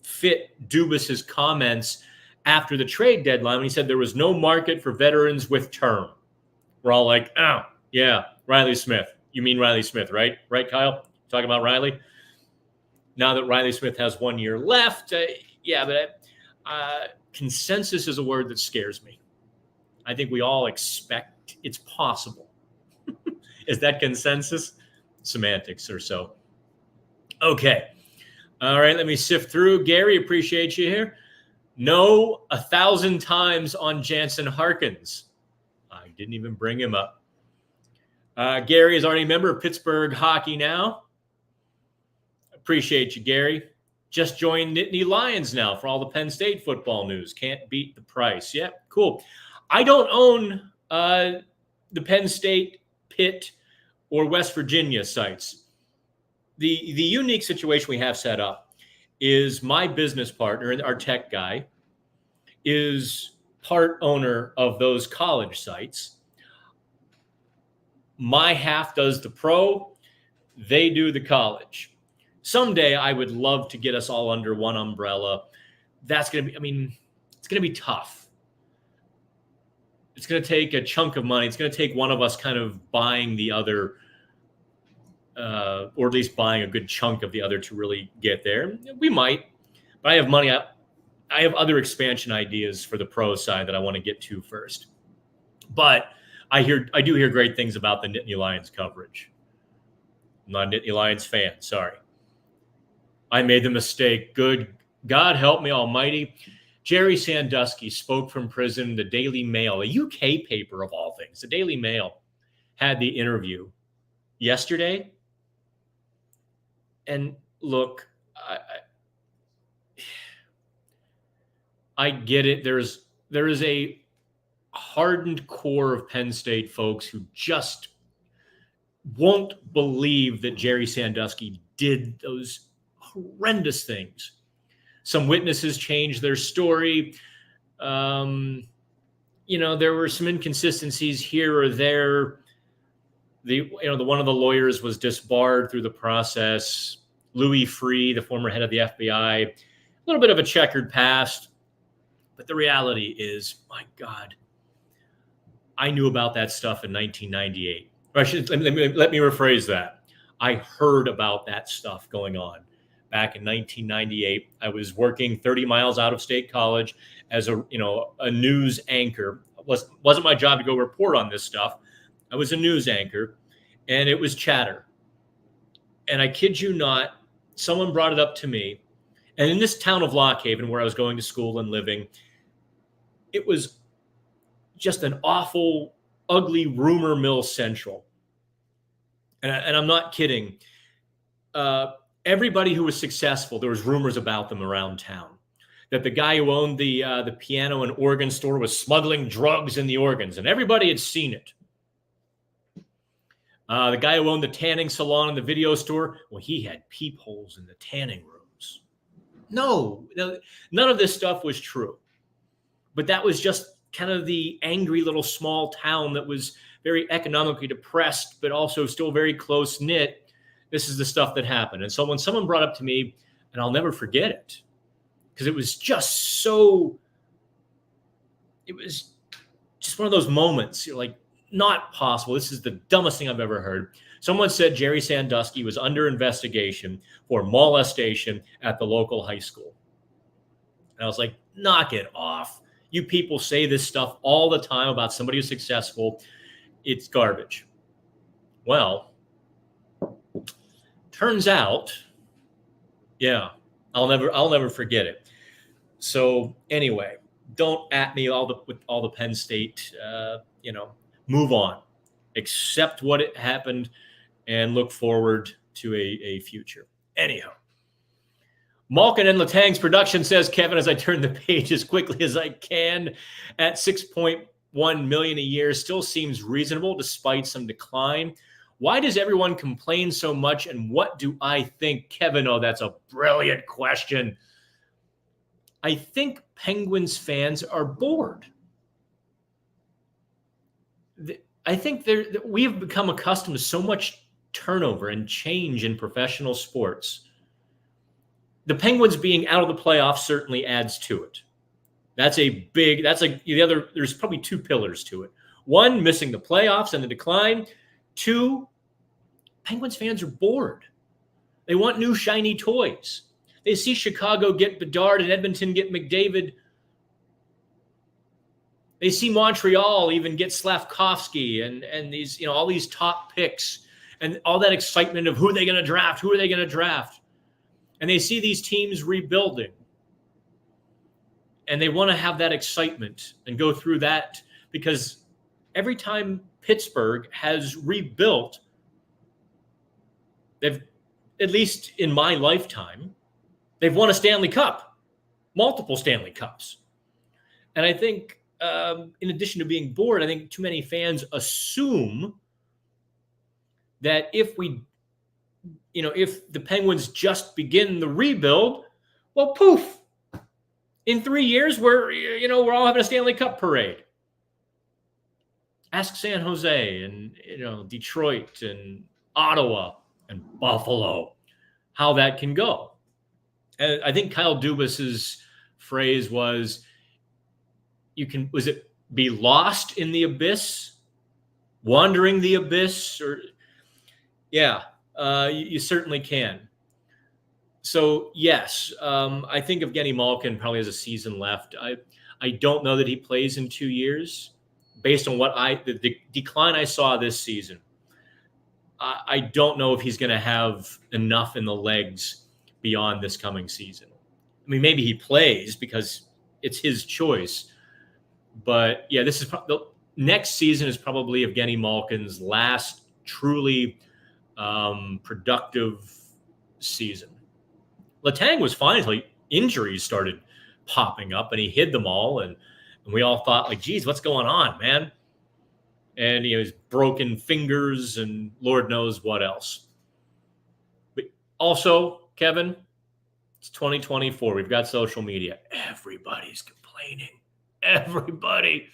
fit Dubas's comments after the trade deadline when he said there was no market for veterans with term. We're all like, oh, yeah, Riley Smith. You mean Riley Smith, right? Right, Kyle? Talking about Riley? Now that Riley Smith has 1 year left, consensus is a word that scares me. I think we all expect it's possible. Is that consensus? Semantics or so. Okay. All right, let me sift through. Gary, appreciate you here. No, 1,000 times on Jansen Harkins. I didn't even bring him up. Gary is already a member of Pittsburgh Hockey Now. Appreciate you, Gary. Just joined Nittany Lions now for all the Penn State football news. Can't beat the price. Yeah, cool. I don't own the Penn State, Pitt, or West Virginia sites. The unique situation we have set up is my business partner and our tech guy is part owner of those college sites. My half does the pro, they do the college. Someday I would love to get us all under one umbrella. That's going to be, it's going to be tough. It's going to take a chunk of money. It's going to take one of us kind of buying the other, or at least buying a good chunk of the other to really get there. We might, but I have money. I have other expansion ideas for the pro side that I want to get to first. But I do hear great things about the Nittany Lions coverage. I'm not a Nittany Lions fan. Sorry. I made the mistake. Good God help me almighty. Jerry Sandusky spoke from prison. The Daily Mail, a UK paper of all things, the Daily Mail had the interview yesterday. And look, I get it. There is a hardened core of Penn State folks who just won't believe that Jerry Sandusky did those horrendous things. Some witnesses changed their story. There were some inconsistencies here or there. One of the lawyers was disbarred through the process. Louis Freeh, the former head of the FBI, a little bit of a checkered past. But the reality is, my God, I knew about that stuff in 1998. Let me rephrase that. I heard about that stuff going on back in 1998. I was working 30 miles out of State College as a news anchor. It wasn't my job to go report on this stuff. I was a news anchor, and it was chatter. And I kid you not, someone brought it up to me. And in this town of Lock Haven, where I was going to school and living, it was just an awful, ugly rumor mill central. And I'm not kidding. everybody who was successful, there was rumors about them around town. That the guy who owned the piano and organ store was smuggling drugs in the organs, and everybody had seen it. The guy who owned the tanning salon and the video store, well, he had peepholes in the tanning rooms. No, none of this stuff was true. But that was just kind of the angry little small town that was very economically depressed, but also still very close-knit. This is the stuff that happened. And so when someone brought up to me, and I'll never forget it, because it was just so, it was just one of those moments, you're like, not possible. This is the dumbest thing I've ever heard. Someone said Jerry Sandusky was under investigation for molestation at the local high school. And I was like, knock it off. You people say this stuff all the time about somebody who's successful. It's garbage. Well, turns out, yeah, I'll never forget it. So anyway, don't at me with all the Penn State, move on, accept what it happened, and look forward to a future. Anyhow, Malkin and Latang's production says, Kevin, as I turn the page as quickly as I can, at $6.1 million a year still seems reasonable despite some decline. Why does everyone complain so much, and what do I think? Kevin, oh, that's a brilliant question. I think Penguins fans are bored. I think we have become accustomed to so much turnover and change in professional sports. The Penguins being out of the playoffs certainly adds to it. There's probably two pillars to it. One, missing the playoffs and the decline. Two, Penguins fans are bored. They want new shiny toys. They see Chicago get Bedard and Edmonton get McDavid. They see Montreal even get Slavkovsky and these, all these top picks and all that excitement of who are they going to draft? Who are they going to draft? And they see these teams rebuilding. And they want to have that excitement and go through that, because every time Pittsburgh has rebuilt, they've, at least in my lifetime, they've won a Stanley Cup, multiple Stanley Cups. And I think, in addition to being bored, I think too many fans assume that if the Penguins just begin the rebuild, well, poof, in 3 years, we're all having a Stanley Cup parade. Ask San Jose and, Detroit and Ottawa and Buffalo how that can go. And I think Kyle Dubas's phrase was, was it be lost in the abyss, wandering the abyss, or you certainly can. So yes, I think Evgeny Malkin probably has a season left. I don't know that he plays in 2 years, based on the decline I saw this season. I don't know if he's going to have enough in the legs beyond this coming season. I mean, maybe he plays because it's his choice. But yeah, the next season is probably Evgeny Malkin's last truly productive season. Letang was fine until injuries started popping up, and he hid them all, and we all thought, like, geez, what's going on, man? And his broken fingers and Lord knows what else. But also, Kevin, it's 2024. We've got social media. Everybody's complaining. Everybody.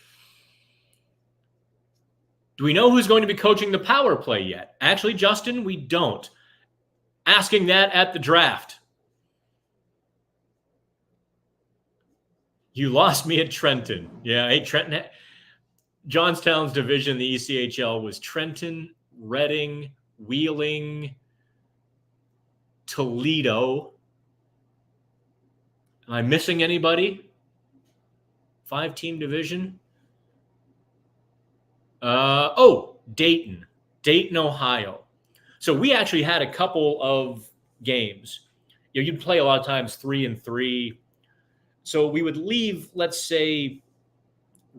Do we know who's going to be coaching the power play yet? Actually, Justin, we don't. Asking that at the draft. You lost me at Trenton. Yeah, hey, Trenton. Johnstown's division in the ECHL was Trenton, Reading, Wheeling, Toledo. Am I missing anybody? 5-team division. Dayton, Ohio. So we actually had a couple of games. You'd play a lot of times 3-3. So we would leave, let's say,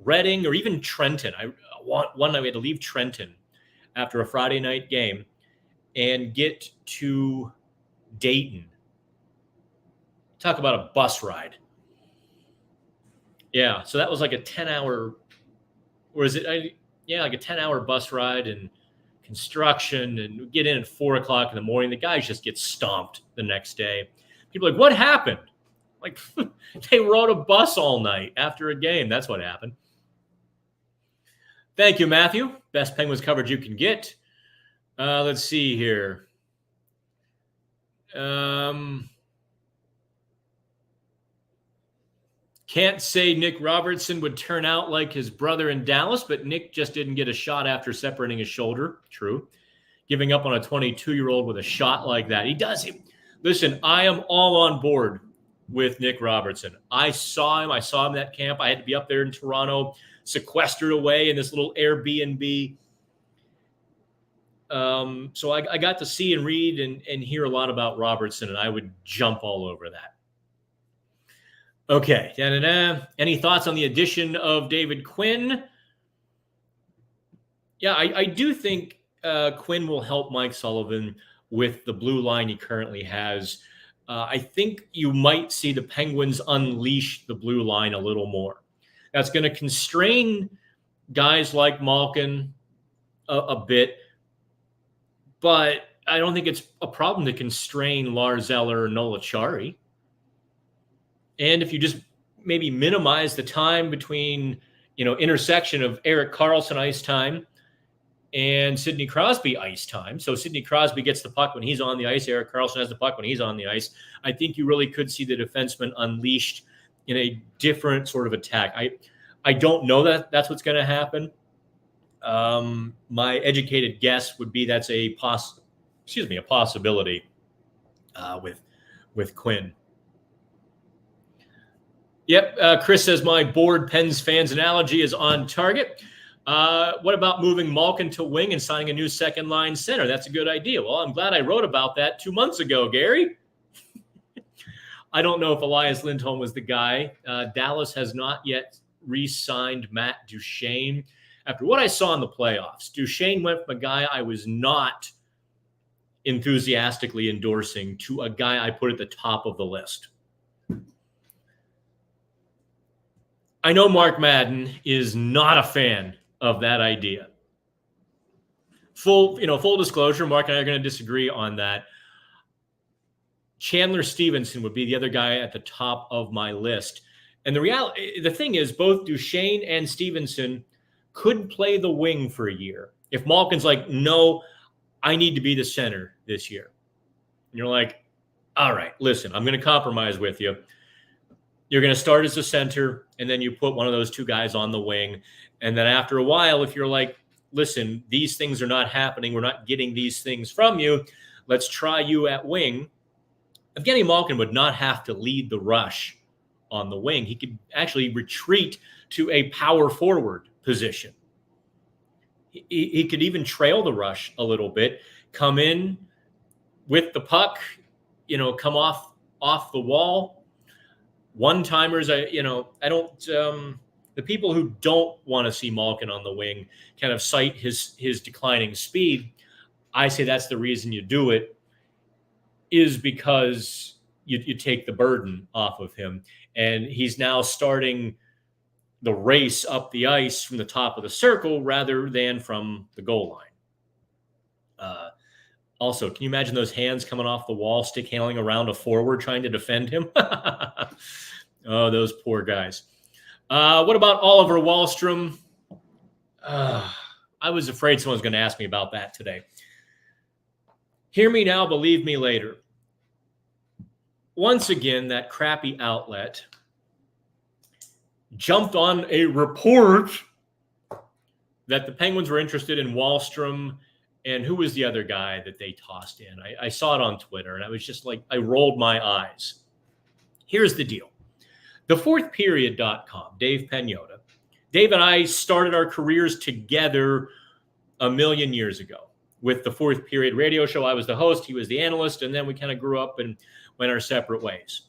Reading or even Trenton. One night we had to leave Trenton after a Friday night game and get to Dayton. Talk about a bus ride. Yeah, so that was like a 10-hour, or is it? Like a 10-hour bus ride and construction, and we get in at 4:00 in the morning. The guys just get stomped the next day. People are like, what happened? Like, they rode a bus all night after a game. That's what happened. Thank you, Matthew. Best Penguins coverage you can get. Let's see here. Can't say Nick Robertson would turn out like his brother in Dallas, but Nick just didn't get a shot after separating his shoulder. True. Giving up on a 22-year-old with a shot like that. He does. Listen, I am all on board with Nick Robertson. I saw him at camp. I had to be up there in Toronto, sequestered away in this little Airbnb. So I got to see and read and hear a lot about Robertson, and I would jump all over that. Okay. Any thoughts on the addition of David Quinn? Yeah, I do think Quinn will help Mike Sullivan with the blue line he currently has. I think you might see the Penguins unleash the blue line a little more. That's going to constrain guys like Malkin a bit, but I don't think it's a problem to constrain Lars Eller or Nola Chari. And if you just maybe minimize the time between, intersection of Erik Karlsson ice time and Sidney Crosby ice time. So Sidney Crosby gets the puck when he's on the ice. Erik Karlsson has the puck when he's on the ice. I think you really could see the defenseman unleashed in a different sort of attack. I don't know that that's what's going to happen. My educated guess would be that's a possibility with Quinn. Yep. Chris says my bored Pens fans analogy is on target. What about moving Malkin to wing and signing a new second line center? That's a good idea. Well, I'm glad I wrote about that 2 months ago, Gary. I don't know if Elias Lindholm was the guy. Dallas has not yet re-signed Matt Duchene. After what I saw in the playoffs, Duchene went from a guy I was not enthusiastically endorsing to a guy I put at the top of the list. I know Mark Madden is not a fan of that idea. Full disclosure, Mark and I are going to disagree on that. Chandler Stevenson would be the other guy at the top of my list. And the thing is, both Duchene and Stevenson could play the wing for a year. If Malkin's like, no, I need to be the center this year. And you're like, all right, listen, I'm going to compromise with you. You're going to start as a center, and then you put one of those two guys on the wing. And then after a while, if you're like, listen, these things are not happening, we're not getting these things from you, let's try you at wing. Evgeny Malkin would not have to lead the rush on the wing. He could actually retreat to a power forward position. He could even trail the rush a little bit, come in with the puck, come off the wall. One-timers, the people who don't want to see Malkin on the wing kind of cite his declining speed. I say that's the reason you do it, is because you take the burden off of him. And he's now starting the race up the ice from the top of the circle rather than from the goal line. Also, can you imagine those hands coming off the wall, stick handling around a forward trying to defend him? Oh, those poor guys. What about Oliver Wahlstrom? I was afraid someone was going to ask me about that today. Hear me now, believe me later. Once again, that crappy outlet jumped on a report that the Penguins were interested in Wahlstrom. And who was the other guy that they tossed in? I saw it on Twitter, and I was just like, I rolled my eyes. Here's the deal. TheFourthPeriod.com, Dave Pagnotta. Dave and I started our careers together a million years ago with the Fourth Period radio show. I was the host, he was the analyst, and then we kind of grew up and went our separate ways.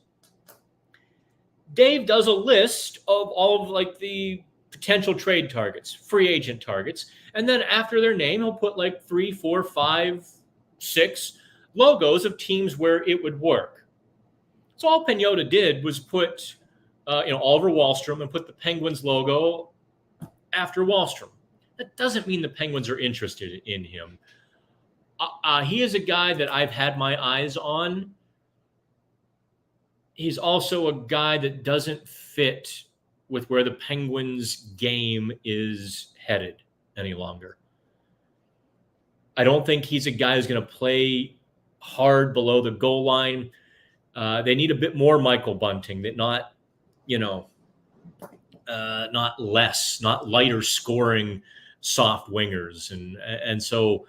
Dave does a list of all of like the potential trade targets, free agent targets, and then after their name, he'll put like 3, 4, 5, 6 logos of teams where it would work. So all Pagnotta did was put, Oliver Wahlstrom and put the Penguins logo after Wahlstrom. That doesn't mean the Penguins are interested in him. He is a guy that I've had my eyes on. He's also a guy that doesn't fit with where the Penguins' game is headed any longer. I don't think he's a guy who's going to play hard below the goal line. They need a bit more Michael Bunting, that not lighter scoring soft wingers. And so,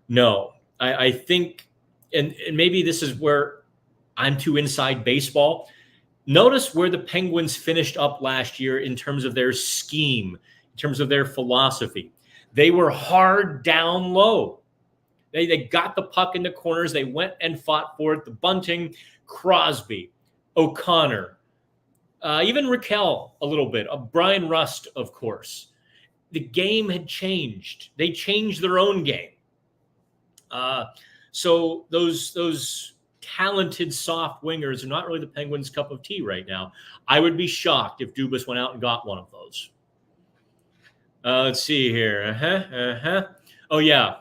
no, I think, and maybe this is where I'm too inside baseball. Notice where the Penguins finished up last year in terms of their scheme, in terms of their philosophy. They were hard down low. They got the puck in the corners. They went and fought for it. The Bunting, Crosby, O'Connor, even Raquel a little bit. Brian Rust, of course. The game had changed. They changed their own game. So those talented soft wingers are not really the Penguins' cup of tea right now. I would be shocked if Dubas went out and got one of those. Let's see here. Oh, yeah.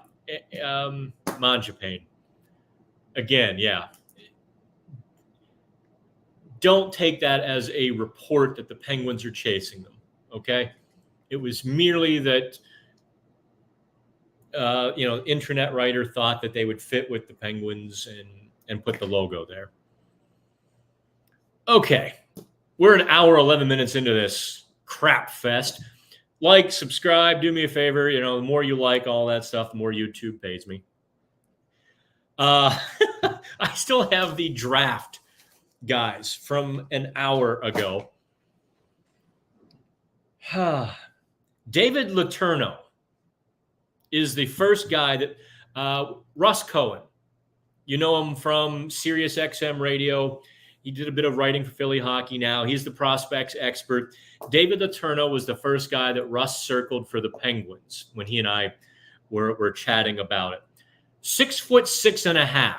Mangiapane. Again, yeah. Don't take that as a report that the Penguins are chasing them, okay? It was merely that, internet writer thought that they would fit with the Penguins and put the logo there. Okay, we're an hour, 11 minutes into this crap fest. Like, subscribe, do me a favor. The more you like all that stuff, the more YouTube pays me. I still have the draft, guys, from an hour ago. David Letourneau is the first guy that Russ Cohen, you know him from Sirius XM radio. He did a bit of writing for Philly Hockey now. He's the prospects expert. David Letourneau was the first guy that Russ circled for the Penguins when he and I were chatting about it. 6'6.5".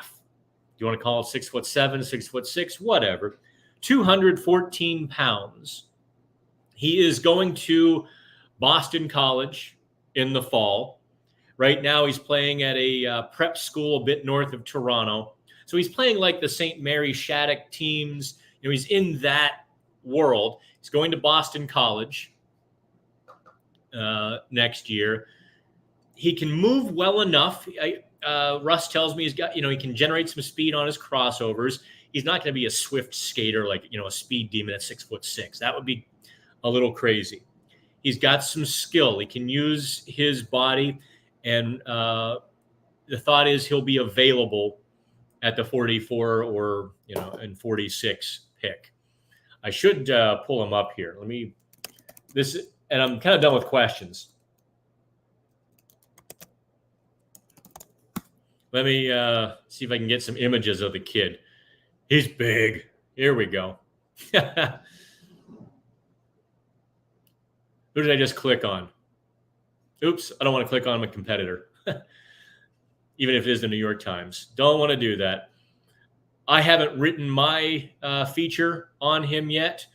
You want to call it 6'7", 6'6", whatever. 214 pounds. He is going to Boston College in the fall. Right now, he's playing at a prep school a bit north of Toronto. So he's playing like the St. Mary Shattuck teams. He's in that world. He's going to Boston College next year. He can move well enough. Russ tells me he's got, he can generate some speed on his crossovers. He's not going to be a swift skater like, a speed demon at 6'6". That would be a little crazy. He's got some skill. He can use his body. And the thought is he'll be available at the 44 or, and 46 pick. I should pull him up here. And I'm kind of done with questions. Let me see if I can get some images of the kid. He's big. Here we go. Who did I just click on? Oops, I don't want to click on a competitor. Even if it is the New York Times. Don't want to do that. I haven't written my feature on him yet.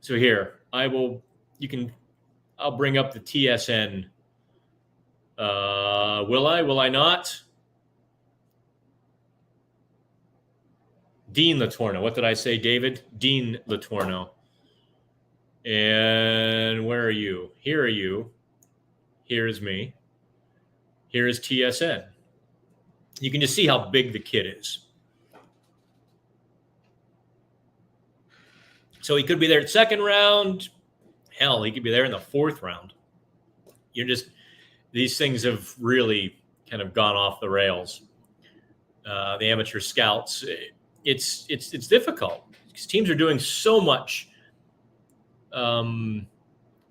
So here, I'll bring up the TSN. Will I? Will I not? Dean Letourneau. What did I say, David? Dean Letourneau. And where are you? Here are you. Here is me. Here is TSN. You can just see how big the kid is. So he could be there at second round. Hell, he could be there in the fourth round. These things have really kind of gone off the rails. The amateur scouts, it's difficult because teams are doing so much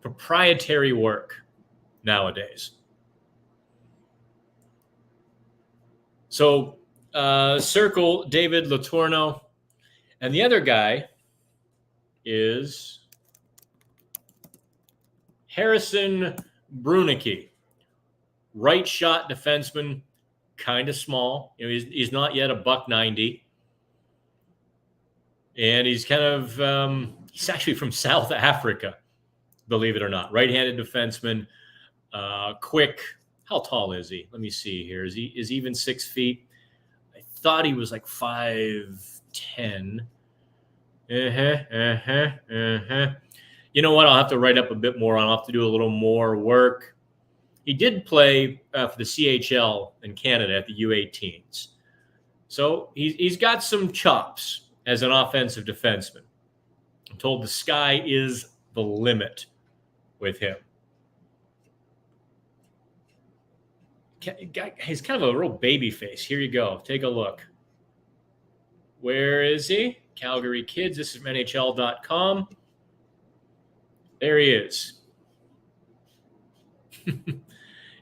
proprietary work nowadays. So circle David Letourneau. And the other guy is Harrison Brunicky, right shot defenseman, kind of small. You know, he's not yet a $190. And he's kind of, he's actually from South Africa, believe it or not. Right-handed defenseman, quick. How tall is he? Let me see here. Is he even 6 feet? I thought he was like 5'10". You know what? I'll have to write up a bit more on. I'll have to do a little more work. He did play for the CHL in Canada at the U18s. So he's got some chops as an offensive defenseman. I'm told the sky is the limit with him. He's kind of a real baby face. Here you go. Take a look. Where is he? Calgary Kids. This is NHL.com. There he is.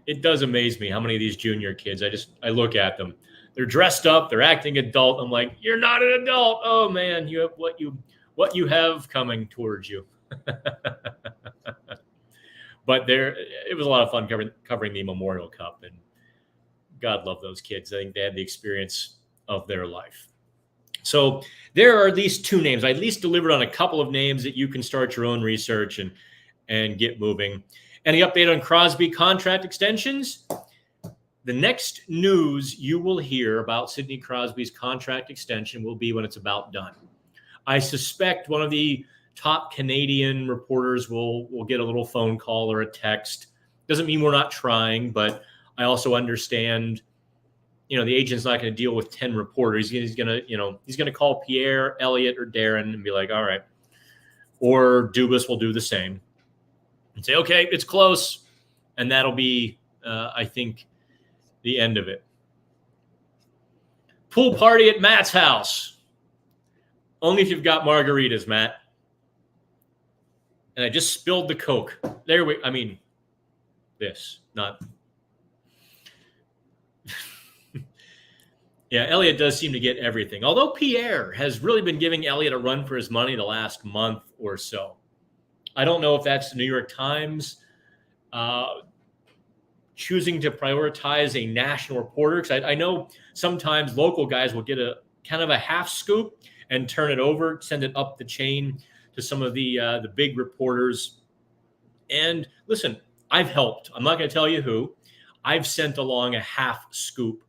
It does amaze me how many of these junior kids, I look at them. They're dressed up. They're acting adult. I'm like, you're not an adult. Oh, man, you have what you have coming towards you. But it was a lot of fun covering the Memorial Cup. And God love those kids. I think they had the experience of their life. So there are at least 2 names. I at least delivered on a couple of names that you can start your own research and get moving. Any update on Crosby contract extensions? The next news you will hear about Sidney Crosby's contract extension will be when it's about done. I suspect one of the top Canadian reporters will get a little phone call or a text. Doesn't mean we're not trying, but I also understand, the agent's not going to deal with 10 reporters. He's going to call Pierre, Elliott, or Darren and be like, all right. Or Dubas will do the same and say, okay, it's close. And that'll be, I think, the end of it. Pool party at Matt's house. Only if you've got margaritas, Matt. And I just spilled the Coke. This, not. Yeah, Elliott does seem to get everything. Although Pierre has really been giving Elliott a run for his money the last month or so. I don't know if that's the New York Times choosing to prioritize a national reporter. Because I know sometimes local guys will get a kind of a half scoop and turn it over, send it up the chain to some of the big reporters. And listen, I've helped. I'm not going to tell you who. I've sent along a half scoop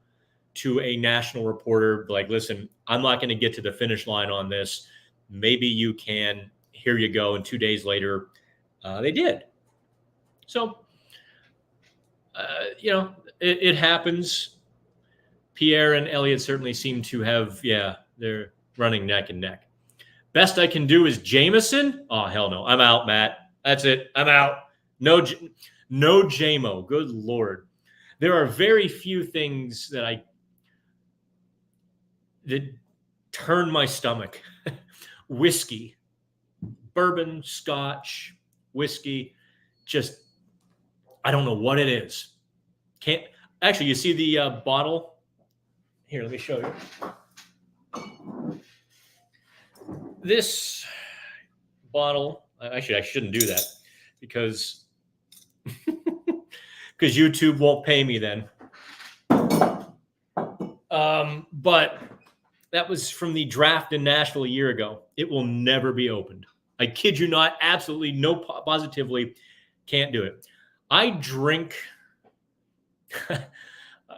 to a national reporter, like, listen, I'm not going to get to the finish line on this. Maybe you can. Here you go. And 2 days later, they did. So, it happens. Pierre and Elliott certainly seem to have, they're running neck and neck. Best I can do is Jameson. Oh, hell no. I'm out, Matt. That's it. I'm out. No JMO. Good Lord. There are very few things that turn my stomach. Whiskey, bourbon, scotch, whiskey, just, I don't know what it is. Actually, you see the bottle? Here, let me show you. This bottle, actually, I shouldn't do that because YouTube won't pay me then. But that was from the draft in Nashville a year ago. It will never be opened. I kid you not. Absolutely no, positively can't do it. I drink. I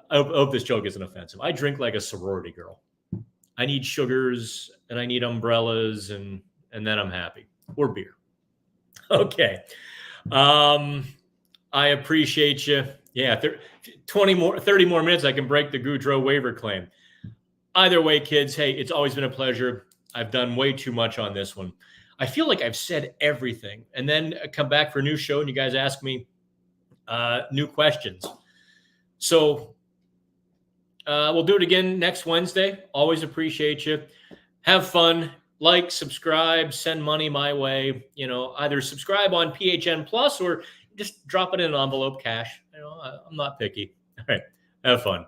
hope this joke isn't offensive. I drink like a sorority girl. I need sugars and I need umbrellas and then I'm happy. Or beer. Okay. I appreciate you. Yeah, 30 more minutes, I can break the Goodrow waiver claim. Either way, kids, hey, it's always been a pleasure. I've done way too much on this one. I feel like I've said everything. And then I come back for a new show and you guys ask me new questions. So we'll do it again next Wednesday. Always appreciate you. Have fun. Like, subscribe, send money my way. Either subscribe on PHN Plus or just drop it in an envelope cash. I'm not picky. All right. Have fun.